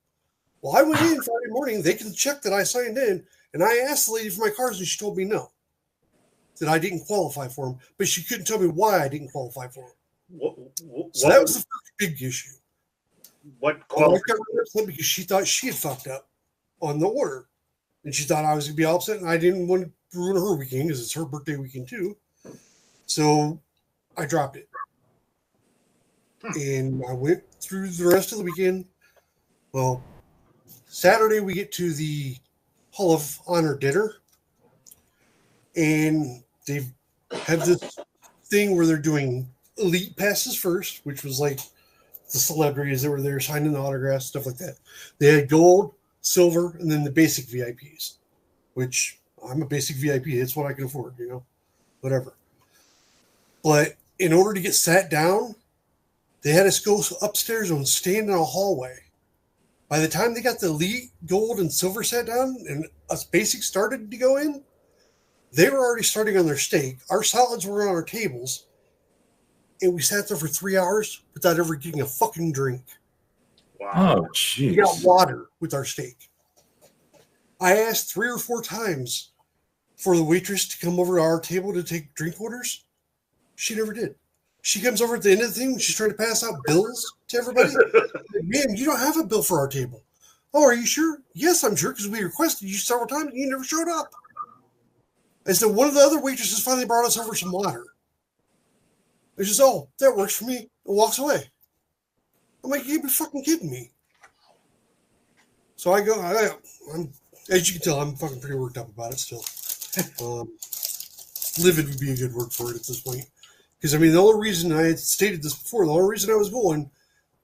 Well, I went in Friday morning. They can check that I signed in, and I asked the lady for my cars, and she told me no, that I didn't qualify for them, but she couldn't tell me why I didn't qualify for them. So that was the first big issue. What because she thought she had fucked up on the order, and she thought I was going to be all upset, and I didn't want to ruin her weekend because it's her birthday weekend too. So I dropped it. And I went through the rest of the weekend. Well, Saturday we get to the Hall of Honor dinner, and they have this thing where they're doing elite passes first, which was like the celebrities that were there signing the autographs, stuff like that. They had gold, silver, and then the basic VIPs, which I'm a basic VIP. It's what I can afford, whatever. But in order to get sat down, they had us go upstairs and stand in a hallway. By the time they got the elite, gold, and silver sat down and us basics started to go in, they were already starting on their steak. Our salads were on our tables. And we sat there for 3 hours without ever getting a fucking drink. Wow. Oh, jeez. We got water with our steak. I asked 3 or 4 times for the waitress to come over to our table to take drink orders. She never did. She comes over at the end of the thing. She's trying to pass out bills to everybody. Man, you don't have a bill for our table. Oh, are you sure? Yes, I'm sure, because we requested you several times and you never showed up. And so one of the other waitresses finally brought us over some water. It's just, oh, that works for me, and walks away. I'm like, you be fucking kidding me. So I go, I'm, as you can tell, I'm fucking pretty worked up about it still. Livid would be a good word for it at this point. Because, I mean, the only reason I had stated this before, the only reason I was going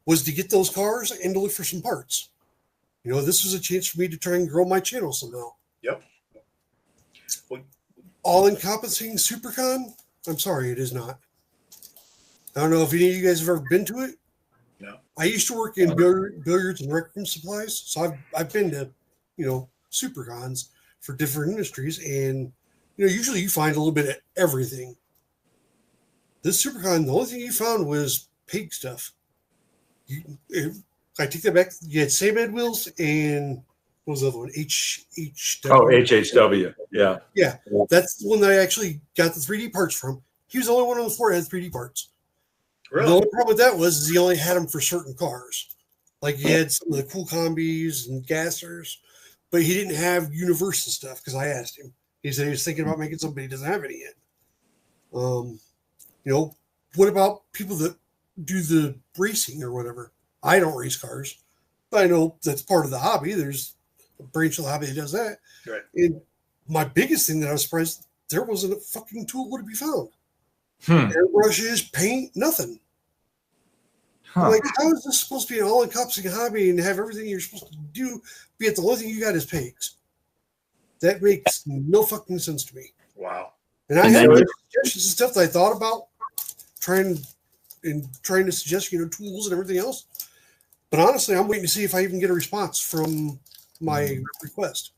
was to get those cars and to look for some parts. You know, this was a chance for me to try and grow my channel somehow. Yep. All-encompassing SuperCon? I'm sorry, it is not. I don't know if any of you guys have ever been to it. No. I used to work in billiards and rec room supplies, so I've been to, you know, SuperCons for different industries, and you know, usually you find a little bit of everything. This SuperCon, the only thing you found was pig stuff. I take that back. You had Sam wheels and what was the other one? HHW. Oh, HHW. Yeah. Yeah, that's the one that I actually got the 3D parts from. He was the only one on the floor that had 3D parts. Really? The only problem with that was he only had them for certain cars. Like he had some of the cool combis and gassers, but he didn't have Universal stuff because I asked him. He said he was thinking about making something, he doesn't have any yet. You know, what about people that do the racing or whatever? I don't race cars, but I know that's part of the hobby. There's a branch of the hobby that does that. Right. And my biggest thing that I was surprised, there wasn't a fucking tool to be found. Airbrushes, paint, nothing. I'm like, how is this supposed to be an all-encompassing hobby and have everything you're supposed to do, be it the only thing you got is pigs? That makes no fucking sense to me. Wow. And I had suggestions and stuff that I thought about trying to suggest, you know, tools and everything else. But honestly, I'm waiting to see if I even get a response from my request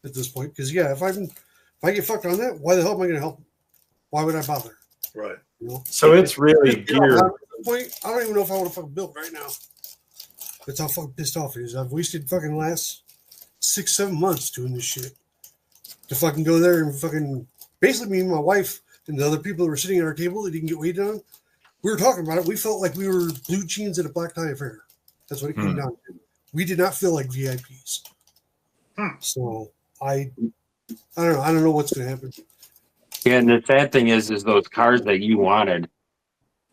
at this point. Because yeah, if I get fucked on that, why the hell am I going to help? Why would I bother? Right. You know? So it's really geared. At this point, I don't even know if I want to fucking build right now. That's how fucking pissed off it is. I've wasted fucking last 6-7 months doing this shit to fucking go there and fucking basically me and my wife and the other people that were sitting at our table that didn't get waited on. We were talking about it. We felt like we were blue jeans at a black tie affair. That's what it came down to. We did not feel like VIPs. So I don't know. I don't know what's going to happen. Yeah, and the sad thing is those cars that you wanted,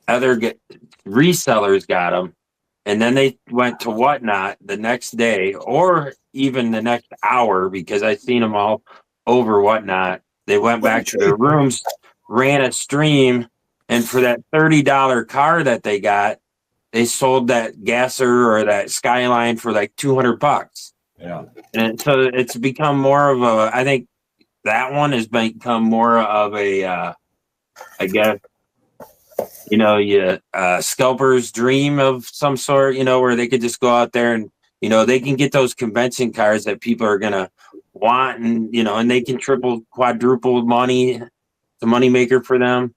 resellers got them, and then they went to Whatnot the next day or even the next hour because I seen them all over Whatnot. They went back to their rooms, ran a stream, and for that $30 car that they got, they sold that gasser or that Skyline for like $200. Yeah, and so it's become more of a. I think that one has become more of a, I guess, you know, scalper's dream of some sort, you know, where they could just go out there and, you know, they can get those convention cars that people are going to want and, you know, and they can triple, quadruple money, the money maker for them.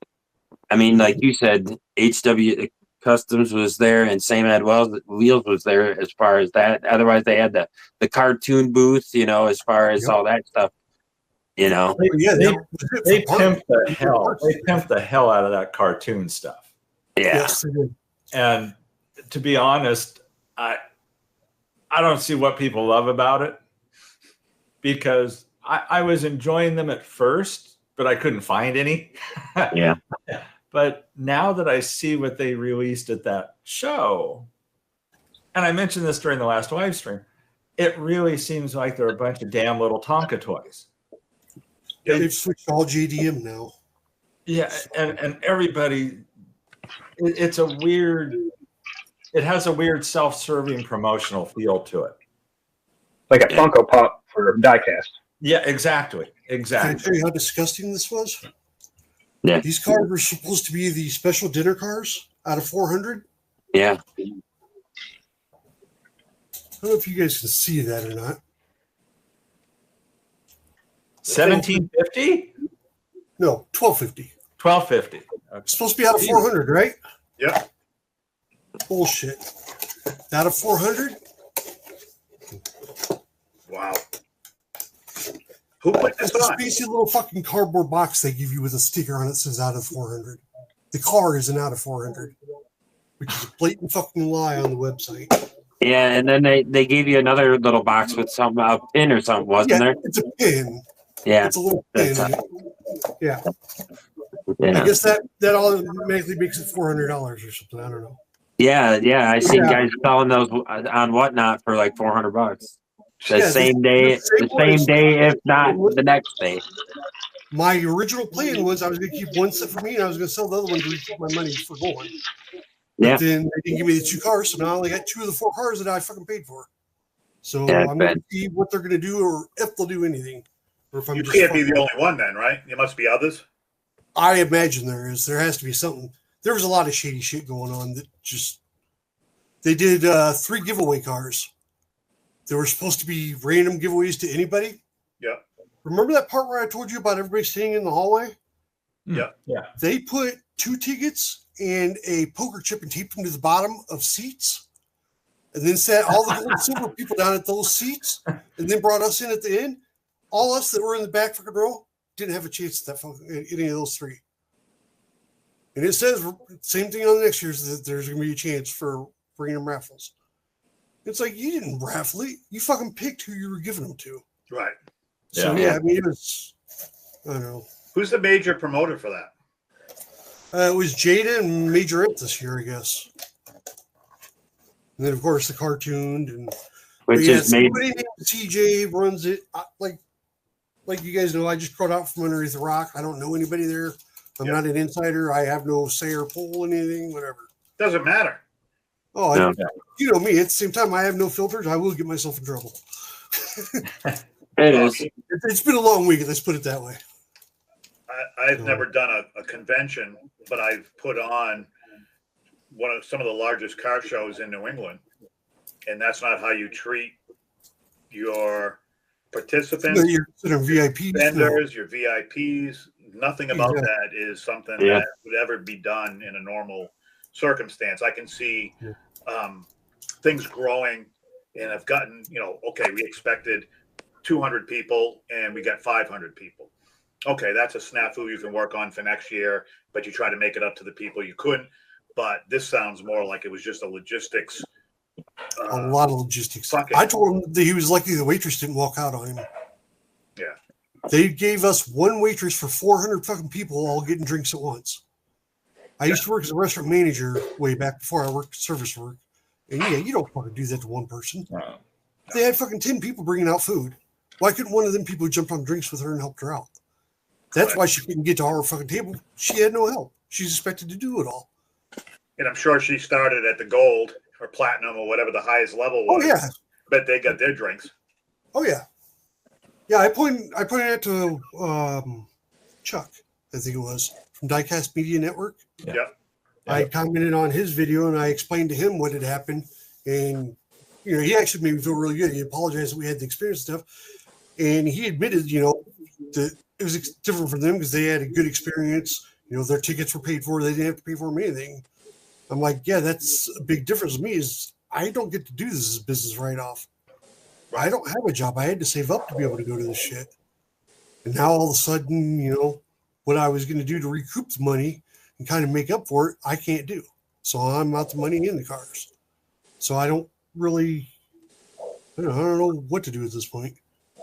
I mean, like you said, HW Customs was there and Same Ad Wheels was there as far as that. Otherwise, they had the cartoon booth, you know, as far as all that stuff. You know, they pimped the hell. They pimped the hell out of that cartoon stuff. Yeah, Yes, they did. And to be honest, I don't see what people love about it because I was enjoying them at first, but I couldn't find any. Yeah. But now that I see what they released at that show, and I mentioned this during the last live stream, it really seems like they're a bunch of damn little Tonka toys. Yeah, they've switched all JDM now. Yeah, and everybody, it has a weird self-serving promotional feel to it. Like a Funko Pop for diecast. Yeah, exactly. Can I tell you how disgusting this was? Yeah. These cars were supposed to be the special dinner cars out of 400. Yeah. I don't know if you guys can see that or not. 1750? No, 1250. 1250. Okay. It's supposed to be out of 400, right? Yep. Bullshit. Out of 400? Wow. Who put this It's a on? spacey little fucking cardboard box they give you with a sticker on it that says out of 400. The car isn't out of 400, which is a blatant fucking lie on the website. Yeah, and then they gave you another little box with some pin or something, wasn't there? It's a pin. Yeah. It's a little pin. That's Yeah. Yeah. I guess that automatically makes it $400 or something. I don't know. Yeah. I seen Yeah. guys selling those on Whatnot for like $400. The Yeah, same day, if not the next day. My original plan was I was going to keep one set for me and I was going to sell the other one to recoup my money for going. But Yeah. then they didn't give me the 2 cars, so now I only got 2 of the 4 cars that I fucking paid for. So Yeah, I'm going to see what they're going to do or if they'll do anything. Or if I'm You just can't be the fucking- only one then, right? There must be others. I imagine there is. There has to be something. There was a lot of shady shit going on that just. They did 3 giveaway cars. They were supposed to be random giveaways to anybody. Yeah. Remember that part where I told you about everybody staying in the hallway? Yeah. Yeah. They put 2 tickets and a poker chip and taped them to the bottom of seats, and then sat all the gold and silver people down at those seats, and then brought us in at the end. All us that were in the back fucking row didn't have a chance at any of those 3. And it says same thing on the next year's that there's going to be a chance for random raffles. It's like you didn't raffle it; you fucking picked who you were giving them to. Right. So I mean, it was. I don't know. Who's the major promoter for that? It was Jada and Majorette this year, I guess. And then, of course, the cartooned and Which is made. somebody named CJ runs it. Like you guys know, I just crawled out from underneath the rock. I don't know anybody there. I'm not an insider. I have no say or pull in anything, whatever. Doesn't matter. Oh, No. you know me. At the same time, I have no filters. I will get myself in trouble. It is. It's been a long week. Let's put it that way. I've never done a convention, but I've put on some of the largest car shows in New England, and that's not how you treat your participants, You're VIPs, vendors, your VIPs. Nothing about that is something that would ever be done in a normal circumstance. I can see things growing, and I've gotten, okay, we expected 200 people, and we got 500 people. Okay, that's a snafu you can work on for next year, but you try to make it up to the people you couldn't. But this sounds more like it was just a logistics. A lot of logistics. Fucking- I told him that he was lucky the waitress didn't walk out on him. Yeah. They gave us one waitress for 400 fucking people all getting drinks at once. I used to work as a restaurant manager way back before I worked service work. And you don't fucking do that to one person. No. They had fucking 10 people bringing out food. Why couldn't one of them people jump on drinks with her and helped her out? That's why she couldn't get to our fucking table. She had no help. She's expected to do it all. And I'm sure she started at the gold or platinum or whatever the highest level was. Oh, yeah. But they got their drinks. Oh, yeah. Yeah, I pointed it to Chuck, I think it was, from Diecast Media Network. Yep. I commented on his video and I explained to him what had happened. And, he actually made me feel really good. He apologized that we had the experience and stuff. And he admitted, that it was different for them because they had a good experience. Their tickets were paid for. They didn't have to pay for them anything. I'm like, yeah, that's a big difference to me is I don't get to do this as a business write-off. I don't have a job. I had to save up to be able to go to this shit. And now all of a sudden, what I was going to do to recoup the money and kind of make up for it, I can't do. So I'm out the money in the cars. So I don't really, I don't know what to do at this point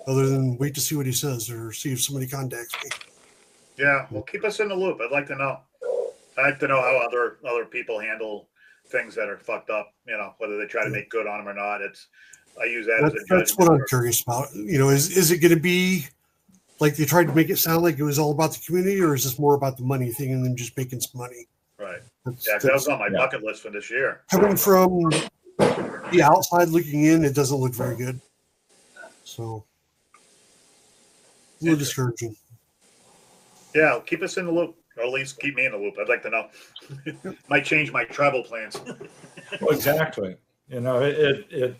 other than wait to see what he says or see if somebody contacts me. Yeah, well, keep us in the loop. I'd like to know. I'd like to know how other people handle things that are fucked up, whether they try to make good on them or not. I use that as a judgment. That's what I'm curious about. Is it going to be like they tried to make it sound like it was all about the community, or is this more about the money thing and them just making some money? Right. That's That was on my bucket list for this year. coming from the outside looking in. It doesn't look very good. So a little discouraging. Yeah, keep us in the loop. Or at least keep me in the loop. I'd like to know. Might change my travel plans. Well, exactly. You know, it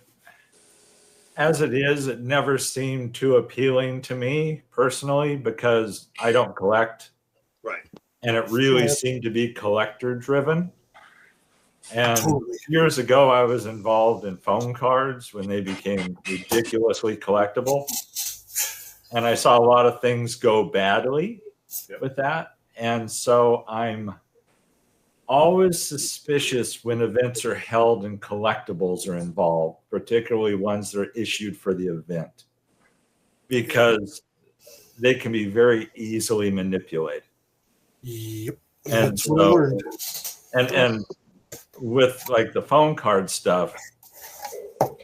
as it is, it never seemed too appealing to me personally because I don't collect. Right. And it really seemed to be collector driven. And Totally. years ago, I was involved in phone cards when they became ridiculously collectible. And I saw a lot of things go badly with that. And so I'm always suspicious when events are held and collectibles are involved, particularly ones that are issued for the event, because they can be very easily manipulated. Yep. And That's what I so, learned. and with like the phone card stuff,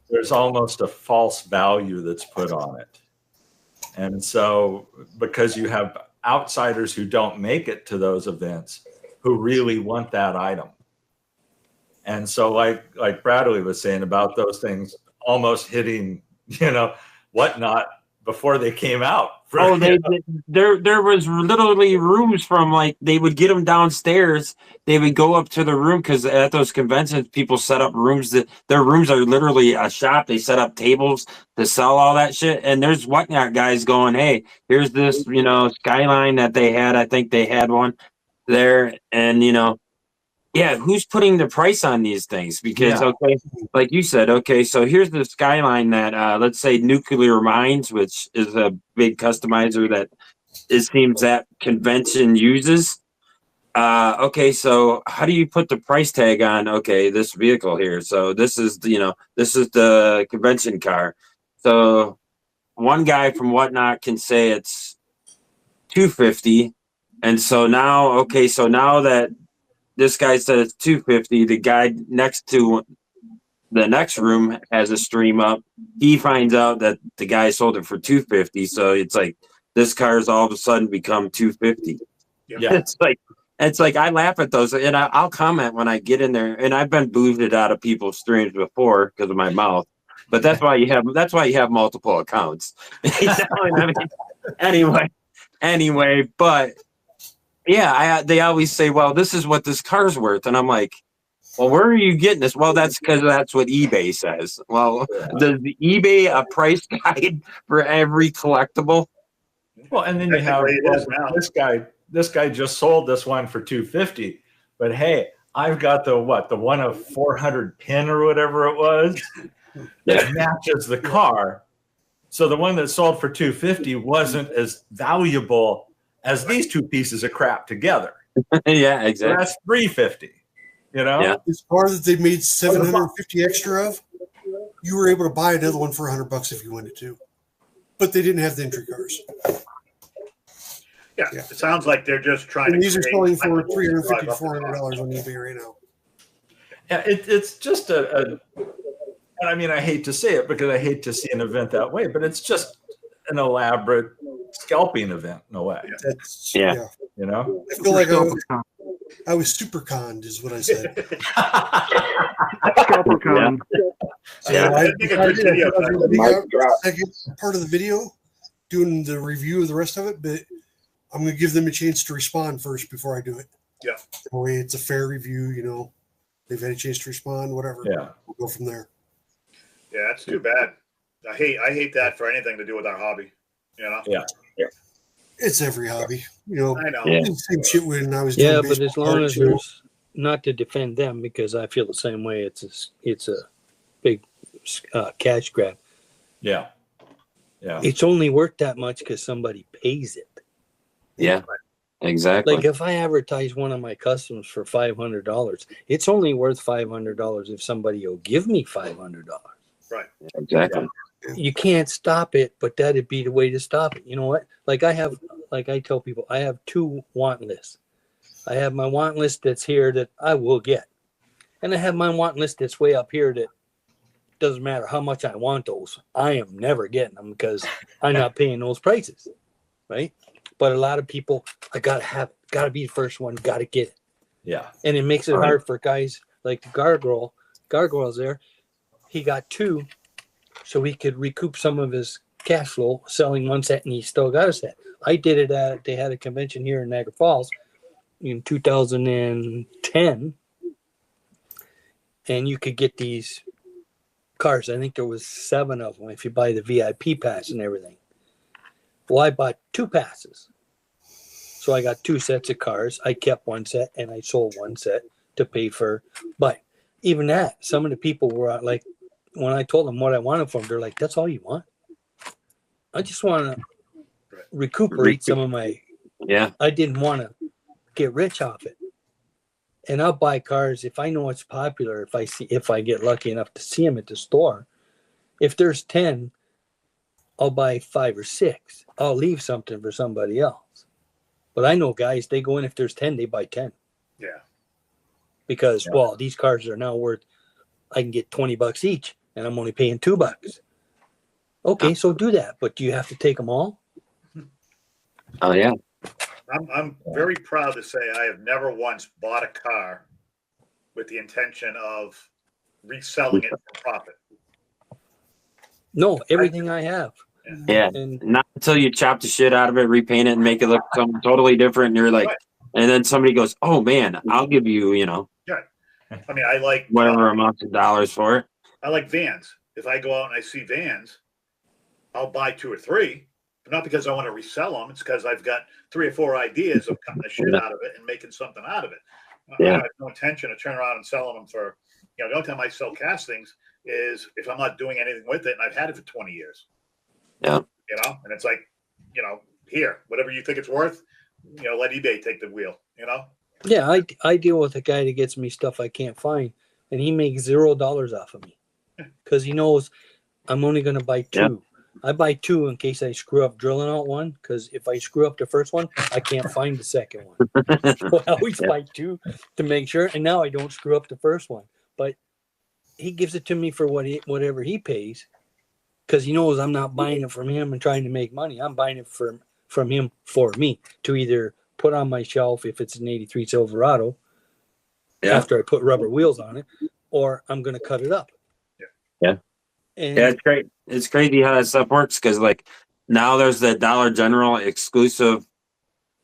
there's almost a false value that's put on it. And so because you have outsiders who don't make it to those events who really want that item. And so like Bradley was saying about those things almost hitting, whatnot before they came out. Oh, there was literally rooms from like they would get them downstairs. They would go up to the room because at those conventions, people set up rooms that their rooms are literally a shop. They set up tables to sell all that shit. And there's whatnot guys going, hey, here's this, skyline that they had. I think they had one there, and yeah, who's putting the price on these things? Because okay, like you said, okay, so here's the skyline that let's say Nuclear Mines, which is a big customizer that it seems that convention uses. Okay, so how do you put the price tag on this vehicle here? So this is the convention car. So one guy from Whatnot can say it's $250, and so now now that this guy said it's $250. The guy next to the next room has a stream up. He finds out that the guy sold it for $250. So it's like this car's all of a sudden become $250. Yeah. It's like I laugh at those, and I'll comment when I get in there. And I've been booted out of people's streams before because of my mouth. But that's why you have multiple accounts. Anyway, but. Yeah, they always say, well, this is what this car's worth. And I'm like, well, where are you getting this? Well, that's because that's what eBay says. Well, does the eBay a price guide for every collectible? Well, and then you have this guy just sold this one for $250. But hey, I've got the one of 400 pin or whatever it was that matches the car. So the one that sold for $250 wasn't as valuable as these two pieces of crap together. Yeah, exactly. So that's $350. Yeah. This car that they made $750 extra of, you were able to buy another one for $100 if you wanted to, but they didn't have the entry cars. Yeah, it sounds like they're just trying and to. These are selling for $350 to $400 on eBay right now. Yeah, it's just and I mean, I hate to say it because I hate to see an event that way, but it's just an elaborate scalping event in a way. Yeah. I feel like I was super conned is what I said. Scalper con. Yeah, I think a good video. Second part of the video, doing the review of the rest of it, but I'm going to give them a chance to respond first before I do it. Yeah. That way it's a fair review, they've had a chance to respond, whatever. Yeah. We'll go from there. Yeah, that's too bad. I hate that for anything to do with our hobby. Yeah. It's every hobby, I know. Yeah. Same shit when I was doing Yeah, but as baseball long cards, as there's not to defend them, because I feel the same way. It's a big cash grab. Yeah. Yeah. It's only worth that much because somebody pays it. Yeah. Exactly. Like if I advertise one of my customs for $500, it's only worth $500 if somebody will give me $500. Right. Exactly. You can't stop it, but that'd be the way to stop it. You know what? Like I tell people, I have 2 want lists. I have my want list that's here that I will get. And I have my want list that's way up here that doesn't matter how much I want those. I am never getting them because I'm not paying those prices. Right? But a lot of people, I gotta be the first one, gotta get it. Yeah. And it makes it hard for guys like the Gargoyle's there. He got 2 so he could recoup some of his cash flow selling one set, and he still got a set. I did it they had a convention here in Niagara Falls in 2010, and you could get these cars. I think there was 7 of them if you buy the VIP pass and everything. Well, I bought 2 passes. So I got 2 sets of cars. I kept 1 set and I sold 1 set to pay for. But even that, some of the people were like, when I told them what I wanted from them, they're like, that's all you want? I just want to recuperate some of my, I didn't want to get rich off it. And I'll buy cars if I know it's popular, if I get lucky enough to see them at the store. If there's 10, I'll buy 5 or 6. I'll leave something for somebody else. But I know guys, they go in, if there's 10, they buy 10. Yeah. Because, well, these cars are now worth, I can get $20 each, and I'm only paying $2. Okay, so do that. But do you have to take them all? Oh, yeah. I'm very proud to say I have never once bought a car with the intention of reselling it for profit. No, everything I have. Yeah. And not until you chop the shit out of it, repaint it, and make it look something totally different. And you're like, and then somebody goes, oh, man, I'll give you, Yeah. I mean, I like whatever amount of dollars for it. I like vans. If I go out and I see vans, I'll buy 2 or 3. But not because I want to resell them. It's because I've got 3 or 4 ideas of cutting the shit out of it and making something out of it. I have no intention of turning around and selling them for, the only time I sell castings is if I'm not doing anything with it and I've had it for 20 years. Yeah. And it's like, here, whatever you think it's worth, let eBay take the wheel, yeah, I deal with a guy that gets me stuff I can't find, and he makes $0 off of me because he knows I'm only going to buy 2. Yeah. I buy 2 in case I screw up drilling out one, because if I screw up the first one, I can't find the second one. So I always buy 2 to make sure, and now I don't screw up the first one. But he gives it to me for whatever he pays, because he knows I'm not buying it from him and trying to make money. I'm buying it from him for me to either put on my shelf if it's an 83 Silverado after I put rubber wheels on it, or I'm going to cut it up. Yeah. And it's great. It's crazy how that stuff works, because like now there's the Dollar General exclusive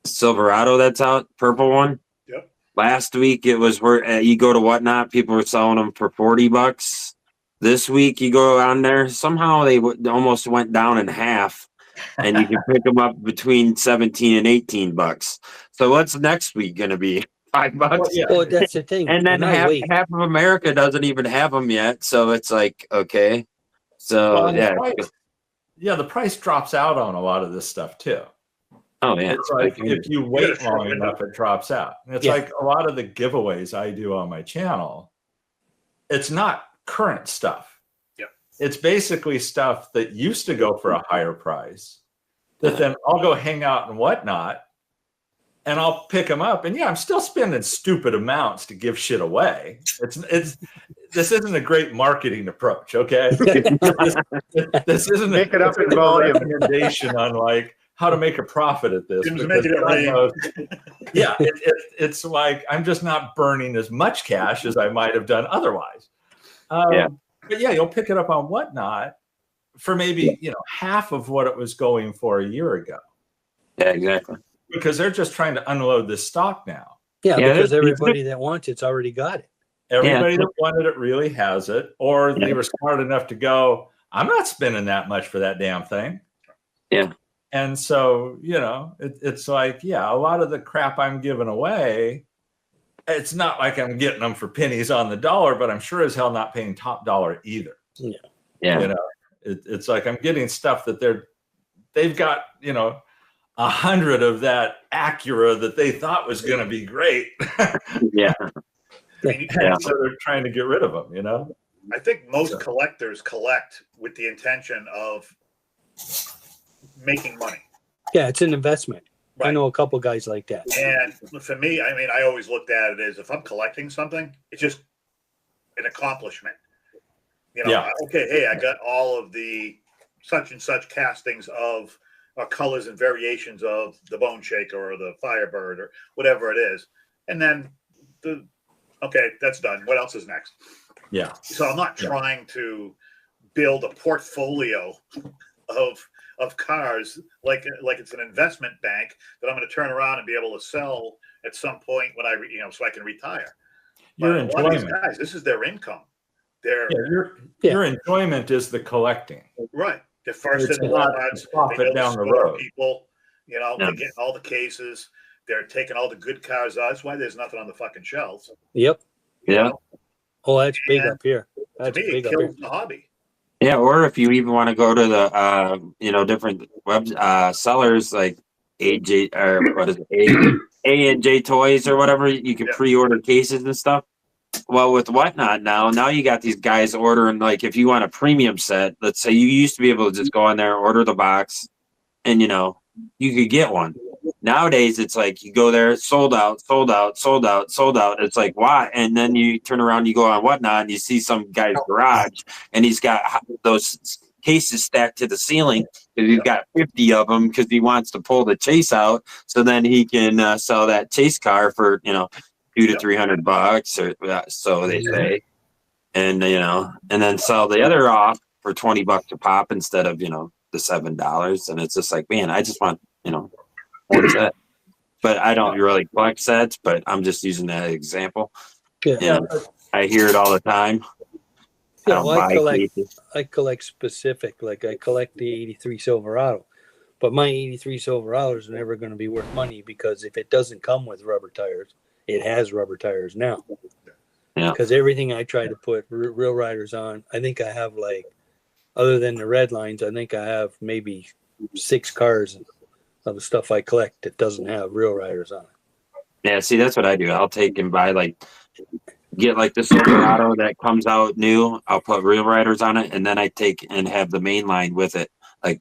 Silverado that's out, purple one. Yep. Last week it was where you go to Whatnot, people were selling them for $40. This week you go on there, somehow they almost went down in half, and you can pick them up between 17 and 18 bucks. So what's next week going to be? $5? Well, that's the thing. And then half of America doesn't even have them yet. So it's like, okay. So the price drops out on a lot of this stuff too. Oh yeah. It's like if you wait long enough, it drops out. And it's like a lot of the giveaways I do on my channel, it's not current stuff. Yep. It's basically stuff that used to go for a higher price that then I'll go hang out and Whatnot, and I'll pick them up. And I'm still spending stupid amounts to give shit away. This isn't a great marketing approach, okay? this isn't make it up in volume recommendation on like how to make a profit at this. It's like I'm just not burning as much cash as I might have done otherwise. But you'll pick it up on Whatnot for maybe half of what it was going for a year ago. Yeah, exactly. Because they're just trying to unload this stock now. Yeah, because everybody that wants it's already got it. Everybody that wanted it really has it, or they were smart enough to go, I'm not spending that much for that damn thing. Yeah. And so, it's like, a lot of the crap I'm giving away, it's not like I'm getting them for pennies on the dollar, but I'm sure as hell not paying top dollar either. Yeah. Yeah. It's like I'm getting stuff that they've got, 100 of that Acura that they thought was going to be great. Yeah. And so they're trying to get rid of them, I think most collectors collect with the intention of making money. Yeah, it's an investment. Right. I know a couple guys like that. And for me, I always looked at it as if I'm collecting something, it's just an accomplishment. Okay, hey, I got all of the such and such castings of colors and variations of the Bone Shaker or the Firebird or whatever it is. And then okay, that's done. What else is next? Yeah. So I'm not trying to build a portfolio of cars like it's an investment bank that I'm going to turn around and be able to sell at some point when I, so I can retire. Your But a lot of these enjoyment. guys, this is their income. Their Your enjoyment is the collecting. right. They're first It's in not Walmart's. the They profit know the down the store road. people. They're getting all the cases. They're taking all the good cars out. That's why there's nothing on the fucking shelves. Yep. you Yeah. know? Oh, that's big And up here. To That's me, it big up here. kills the hobby. Yeah, or if you even want to go to the different web sellers like AJ or what is it, A&J Toys or whatever, you can pre-order cases and stuff. Well, with Whatnot now you got these guys ordering, like, if you want a premium set, let's say you used to be able to just go in there, order the box, and you could get one. Nowadays, it's like you go there, sold out, sold out, sold out, sold out. It's like, why? And then you turn around, you go on Whatnot, and you see some guy's garage, and he's got those cases stacked to the ceiling because he's got 50 of them because he wants to pull the chase out, so then he can sell that chase car for $200 to $300, or so they say, and and then sell the other off for $20 a pop instead of the $7. And it's just like, man, I just want one set. But I don't really collect sets, but I'm just using that example. Yeah. And I hear it all the time. Yeah, well, I collect specific. Like, I collect the 83 Silverado, but my 83 Silverados are never going to be worth money because if it doesn't come with rubber tires, it has rubber tires now. Yeah. Because everything I try to put real riders on, I think I have, like, other than the red lines, I think I have maybe 6 cars of the stuff I collect that doesn't have real riders on it. Yeah, see, that's what I do. I'll take and buy, get the Silverado that comes out new. I'll put real riders on it, and then I take and have the main line with it,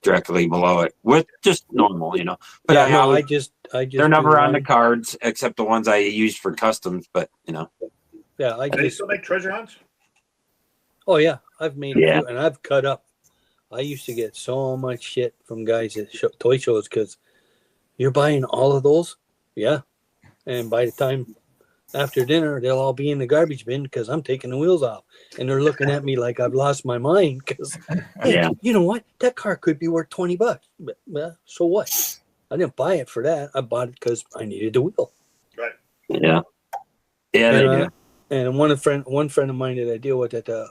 directly below it, with just normal, But Yeah, I just they're never on the cards except the ones I use for customs. But Yeah, Do they still make treasure hunts? Oh yeah, I've made a few, and I've cut up. I used to get so much shit from guys at toy shows because you're buying all of those, yeah, and by the time after dinner they'll all be in the garbage bin because I'm taking the wheels off, and they're looking at me like I've lost my mind because, hey, you know what? That car could be worth $20, but so what? I didn't buy it for that. I bought it because I needed the wheel. Right. Yeah, they do. And one friend of mine that I deal with at the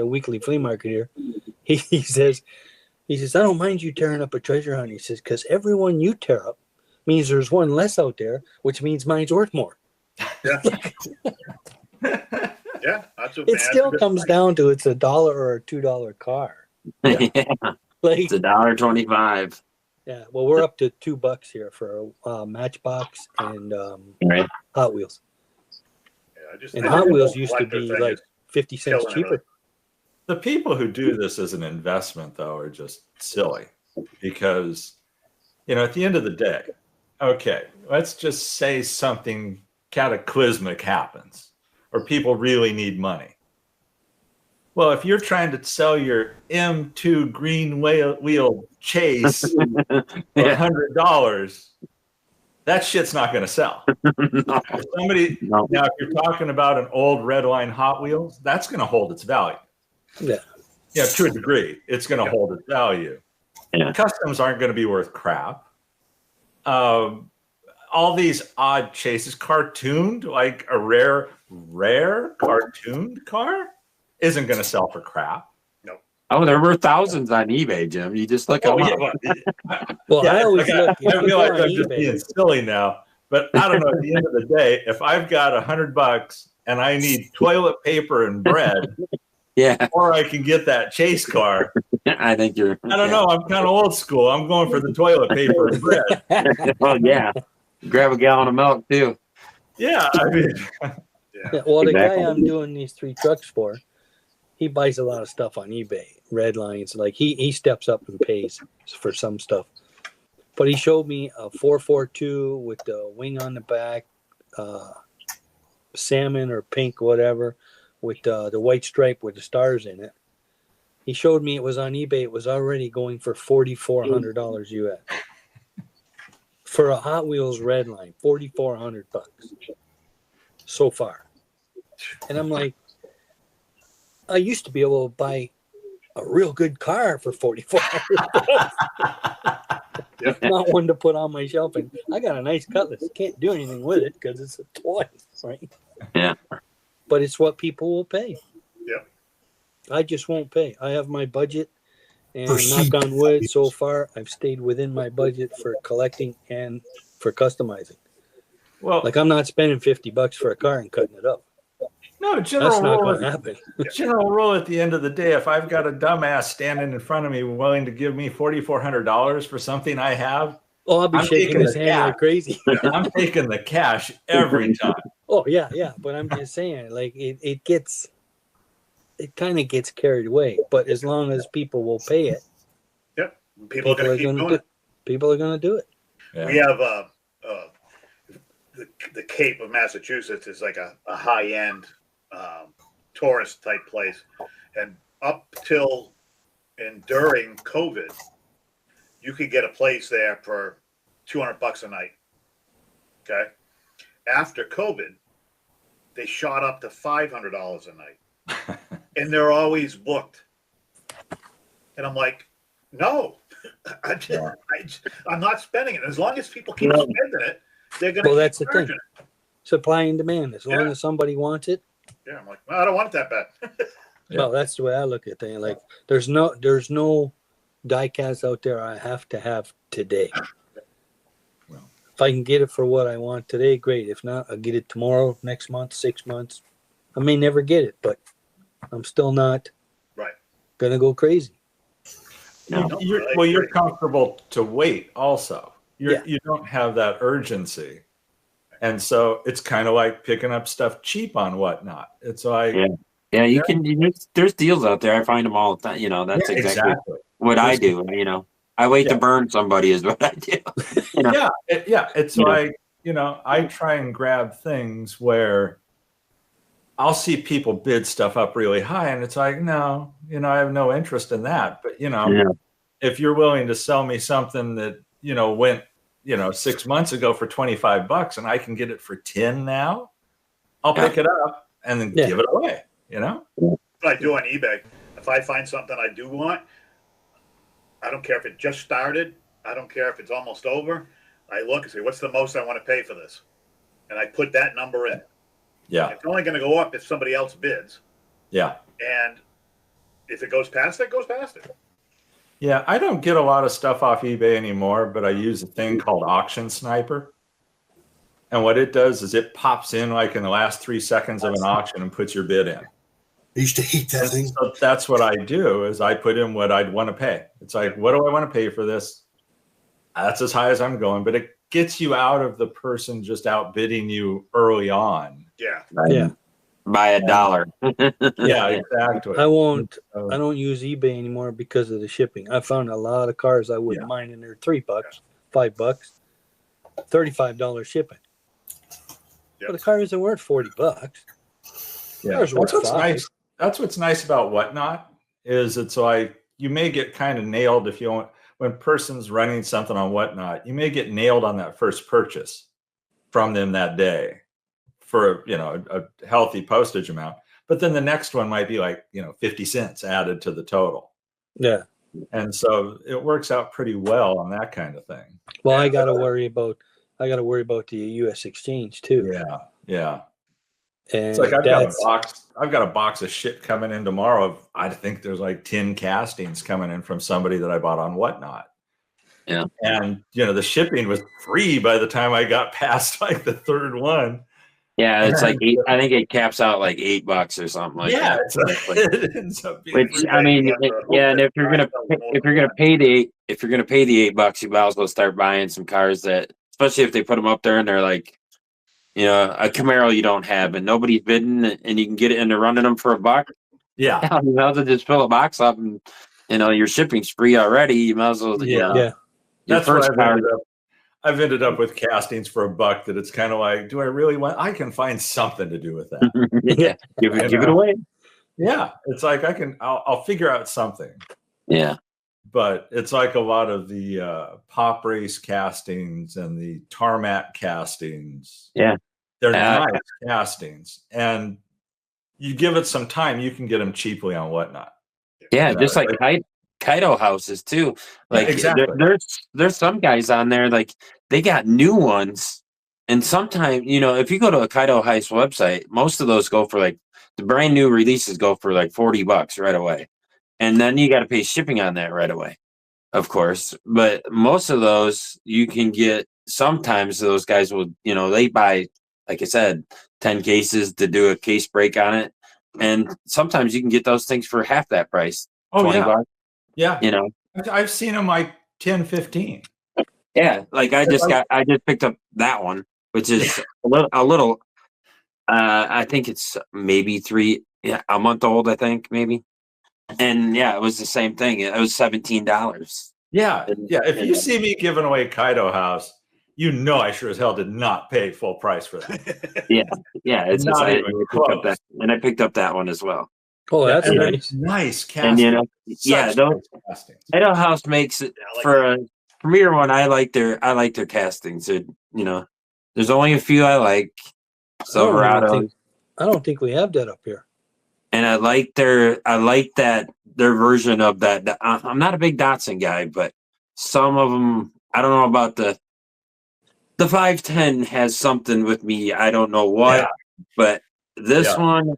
weekly flea market here, he says, I don't mind you tearing up a treasure hunt. He says, because every one you tear up means there's one less out there, which means mine's worth more. Yeah. Yeah, that's it still comes down to it's $1 or a $2 car. Yeah. It's $1.25. Yeah, well, we're up to $2 here for a Matchbox and Hot Wheels. Yeah, Hot Wheels used to be like 50 cents cheaper. The people who do this as an investment, though, are just silly because, at the end of the day, okay, let's just say something cataclysmic happens or people really need money. Well, if you're trying to sell your M2 green wheel chase for $100, that shit's not going to sell. No. Now, if you're talking about an old Redline Hot Wheels, that's going to hold its value. Yeah, to a degree, it's going to hold its value. Yeah. Customs aren't going to be worth crap. All these odd chases, cartooned, like a rare cartooned car, isn't going to sell for crap. No. Oh, there were thousands on eBay, Jim. You just look them up. I always look. I realize I'm just being silly now, but I don't know. At the end of the day, if I've got $100 and I need toilet paper and bread, or I can get that chase car. I think you're. I don't know. I'm kind of old school. I'm going for the toilet paper and bread. Oh yeah, grab a gallon of milk too. Yeah, I mean. Well, the guy I'm doing these 3 trucks for, he buys a lot of stuff on eBay, red lines. Like he steps up and pays for some stuff. But he showed me a 442 with the wing on the back, salmon or pink, whatever, with the white stripe with the stars in it. He showed me it was on eBay. It was already going for $4,400 US for a Hot Wheels red line. $4,400 so far. And I'm like, I used to be able to buy a real good car for $4,400. Not one to put on my shelf. And I got a nice Cutlass. Can't do anything with it because it's a toy, right? Yeah. But it's what people will pay. Yeah. I just won't pay. I have my budget, and For knock on CP. wood, so far I've stayed within my budget for collecting and for customizing. Well, Like I'm not spending $50 for a car and cutting it up. no, That's not going to happen. general rule at the end of the day, if I've got a dumbass standing in front of me willing to give me $4,400 for something I have, Oh, I'll be I'm shaking taking his the hand cash. like crazy. I'm taking the cash every time. Oh yeah. But I'm just saying, like it kind of gets carried away. But as long as people will pay it, Yep. People are going to keep doing it. People are going to do it. Yeah. We have the Cape of Massachusetts is like a high end tourist type place, and up till and during COVID, you could get a place there for $200 a night. Okay. After COVID, they shot up to $500 a night, and they're always booked. And I'm like, no, I'm not spending it. As long as people keep spending it, they're going to. Well, that's the thing. It. Supply and demand. As long as somebody wants it. Yeah, I'm like, well, I don't want it that bad. Well, that's the way I look at things. Like, there's no die-cast out there I have to have today. If I can get it for what I want today, great. If not, I'll get it tomorrow, next month, 6 months. I may never get it, but I'm still not gonna go crazy. No. You're comfortable to wait also. You don't have that urgency. And so it's kind of like picking up stuff cheap on Whatnot. It's like you can. There's deals out there. I find them all the time. You know, that's exactly what I do. You know, I wait to burn somebody is what I do. You know? It's like I try and grab things where I'll see people bid stuff up really high, and it's like, no, I have no interest in that. But if you're willing to sell me something that went 6 months ago for $25 and I can get it for 10 now, I'll pick it up and then give it away, What I do on eBay, if I find something I do want, I don't care if it just started, I don't care if it's almost over, I look and say, what's the most I want to pay for this? And I put that number in. Yeah. It's only going to go up if somebody else bids. Yeah. And if it goes past it, goes past it. Yeah, I don't get a lot of stuff off eBay anymore, but I use a thing called Auction Sniper. And what it does is it pops in like in the last 3 seconds of an auction and puts your bid in. I used to hate that thing. So that's what I do is I put in what I'd want to pay. It's like, what do I want to pay for this? That's as high as I'm going, but it gets you out of the person just outbidding you early on. Yeah. Yeah. By $1. Yeah, exactly. I don't use eBay anymore because of the shipping. I found a lot of cars I wouldn't mind, and they're $3, $5, $35 shipping. But the car isn't worth $40. Yeah, that's what's nice. That's what's nice about Whatnot is it's like you may get kind of nailed if you want when person's running something on Whatnot. You may get nailed on that first purchase from them that day for a healthy postage amount, but then the next one might be like 50 cents added to the total. Yeah, and so it works out pretty well on that kind of thing. Well, I got to worry about the U.S. exchange too. Yeah. And it's like I've got a box of shit coming in tomorrow. I think there's like 10 castings coming in from somebody that I bought on Whatnot. Yeah. And the shipping was free by the time I got past like the third one. Yeah, it's like I think it caps out like $8 or something like that. It ends up being which I mean, and if you're gonna pay the $8, you might as well start buying some cars that, especially if they put them up there and they're like, a Camaro you don't have and nobody's bidding, and you can get it and they're running them for $1. Yeah, you might as well just fill a box up and your shipping's free already. You might as well That's what I've ended up with castings for $1 that it's kind of like, do I really want? I can find something to do with that. Give it away. Yeah, it's like I'll figure out something. Yeah, but it's like a lot of the pop race castings and the tarmac castings. Yeah, they're nice castings, and you give it some time, you can get them cheaply on Whatnot. Yeah, You know, just like Kaido houses too. Like exactly. there's some guys on there like they got new ones, and sometimes if you go to a Kaido House website, most of those go for like the brand new releases go for like $40 right away, and then you got to pay shipping on that right away, of course. But most of those you can get. Sometimes those guys will they buy, like I said, 10 cases to do a case break on it, and sometimes you can get those things for half that price. Oh, $20. Yeah. You know, I've seen them like 10, 15. yeah. Like I just picked up that one, which is a little. I think it's maybe a month old. I think maybe, and yeah, it was the same thing. It was $17. Yeah. If you see me giving away Kaido House, I sure as hell did not pay full price for that. Yeah. It's Not just, even close. I picked up that one as well. Oh, that's and nice. Nice And casting. those Kaido House makes it for a premier one. I like their castings. There's only a few I like. Silverado. I don't think we have that up here. And I like that their version of that. I'm not a big Datsun guy, but some of them, I don't know about the 510 has something with me. I don't know what, but this one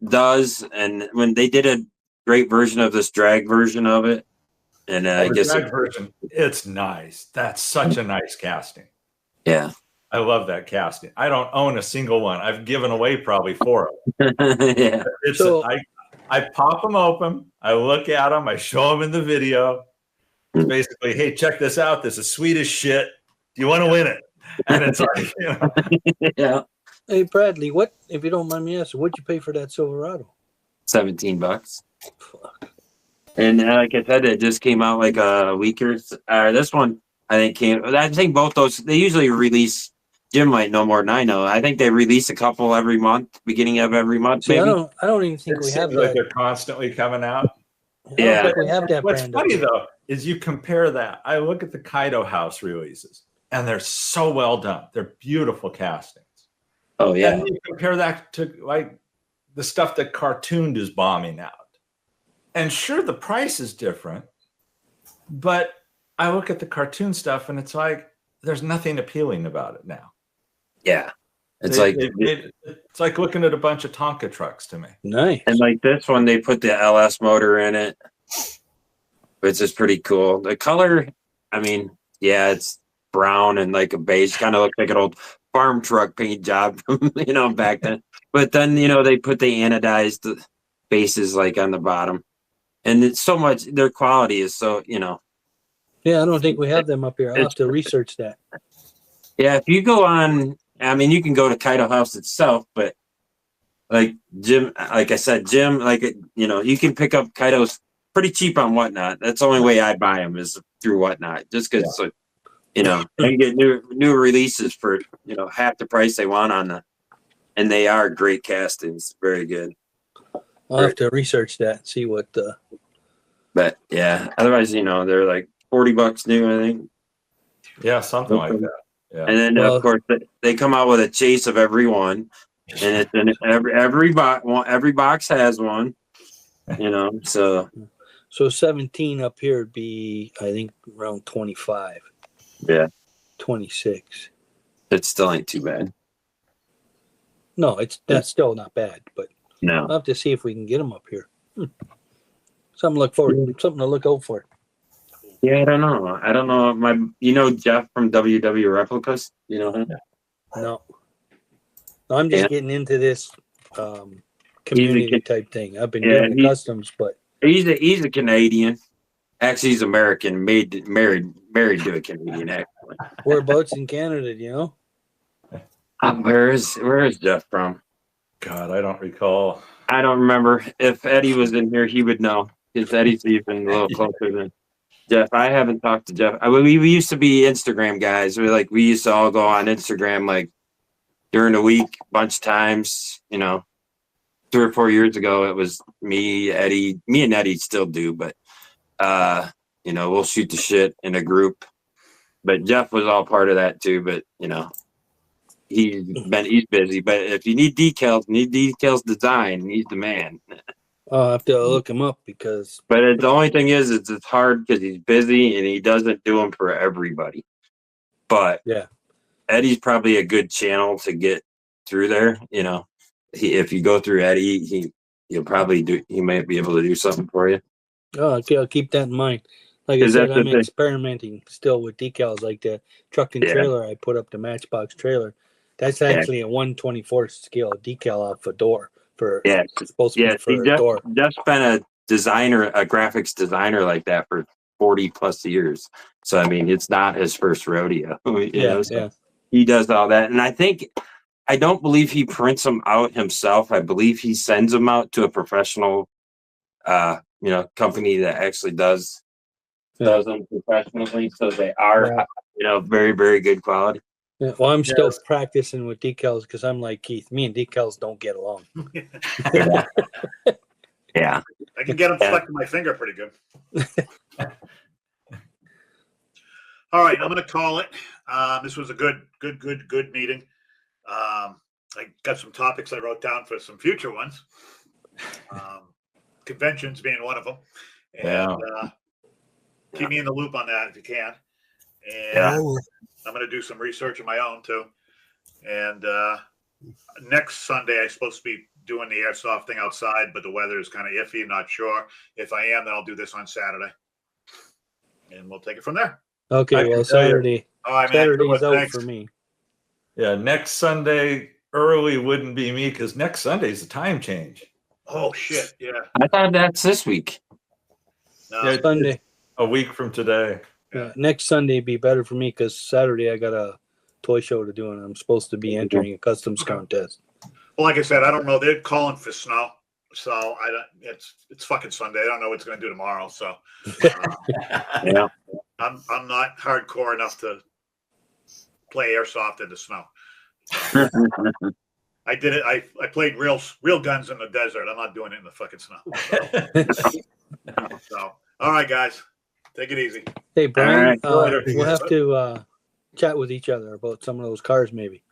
does. And when they did a great version of this drag version of it, and I guess the drag version, it's nice. That's such a nice casting. Yeah. I love that casting. I don't own a single one. I've given away probably 4 of them. Yeah. I pop them open. I look at them. I show them in the video. It's basically, hey, check this out. This is sweet as shit. Do you want to win it? And it's like, Yeah. Hey, Bradley, what, if you don't mind me asking, what'd you pay for that Silverado? $17. Fuck. And like I said, it just came out like a week or this one. I think both those, they usually release. Jim might know more than I know. I think they release a couple every month, beginning of every month. See, maybe. I don't even think we have that. Like they're constantly coming out. I don't think we have that What's brand. funny though is you compare that. I look at the Kaido House releases, and they're so well done. They're beautiful castings. Oh yeah. And you compare that to like the stuff that Cartooned is bombing out. And sure, the price is different, but I look at the cartoon stuff, and it's like there's nothing appealing about it now. Yeah. It's like looking at a bunch of Tonka trucks to me. Nice. And like this one, they put the LS motor in it, which is pretty cool. The color, I mean, yeah, it's brown and like a beige, kind of looks like an old farm truck paint job from, back then. But then, they put the anodized bases like on the bottom. And it's so much, their quality is so, Yeah, I don't think we have them up here. I'll have to research that. Yeah, if you go on, I mean, you can go to Kaido House itself, but like Jim, like I said, Jim, like, you can pick up Kaido's pretty cheap on Whatnot. That's the only way I buy them is through Whatnot, just because, they can get new releases for, half the price they want and they are great castings. Very good. I'll have to research that, see what. But yeah, otherwise, they're like $40 new, I think. Yeah, something like that. Yeah. And then of course they come out with a chase of every one, and it's in every box has one. So 17 up here would be, I think, around 25. Yeah. 26. It still ain't too bad. No, that's still not bad, but no. I'll have to see if we can get them up here. Something to look out for. Yeah, I don't know. Jeff from WW Replicas, you know him? No, I'm just getting into this community type thing. I've been doing the customs, but he's a Canadian. Actually, he's American, married to a Canadian. Actually, whereabouts in Canada? Do you know? Where is Jeff from? God, I don't recall. I don't remember. If Eddie was in here, he would know. Because Eddie's even a little closer than Jeff. I haven't talked to Jeff. We used to be Instagram guys. We used to all go on Instagram like during the week a bunch of times. 3 or 4 years ago, it was me, Eddie. Me and Eddie still do, but we'll shoot the shit in a group. But Jeff was all part of that too. But he's busy. But if you need decals design, he's the man. I'll have to look him up because. But the only thing is, it's hard because he's busy and he doesn't do them for everybody. But yeah, Eddie's probably a good channel to get through there. You know, if you go through Eddie, he'll probably do. He might be able to do something for you. Oh, okay, I'll keep that in mind. Like I Is said, that I'm the thing? experimenting still with decals, like the truck and Yeah. trailer. I put up the Matchbox trailer. That's actually a 1/24 scale decal off a door for. Yeah, It's supposed to be for a Jeff, door. Jeff's been a designer, a graphics designer like that for 40 plus years. So I mean, it's not his first rodeo. Yeah. He does all that, and I don't believe he prints them out himself. I believe he sends them out to a professional, company that actually does them professionally. So they are, very, very good quality. Yeah, well, I'm still practicing with decals because I'm like Keith. Me and decals don't get along. Yeah. I can get them stuck to my finger pretty good. All right, I'm going to call it. This was a good meeting. I got some topics I wrote down for some future ones. Conventions being one of them. And keep me in the loop on that if you can. And I'm going to do some research of my own too. And next Sunday, I'm supposed to be doing the airsoft thing outside, but the weather is kind of iffy. Not sure. If I am, then I'll do this on Saturday. And we'll take it from there. Okay, well, Saturday. All right, man. Saturday's out Thanks. for me. Yeah, next Sunday early wouldn't be me because next Sunday's a time change. Oh, shit. Yeah. I thought that's this week. No. Yeah, Sunday. A week from today. Yeah, next Sunday would be better for me because Saturday I got a toy show to do and I'm supposed to be entering a customs contest. Well, like I said, I don't know. They're calling for snow, so I don't. It's fucking Sunday. I don't know what it's going to do tomorrow. So, Yeah. I'm not hardcore enough to play airsoft in the snow. I did it. I played real guns in the desert. I'm not doing it in the fucking snow. So, all right, guys, take it easy. Hey, Brian, All right, we'll have to chat with each other about some of those cars maybe.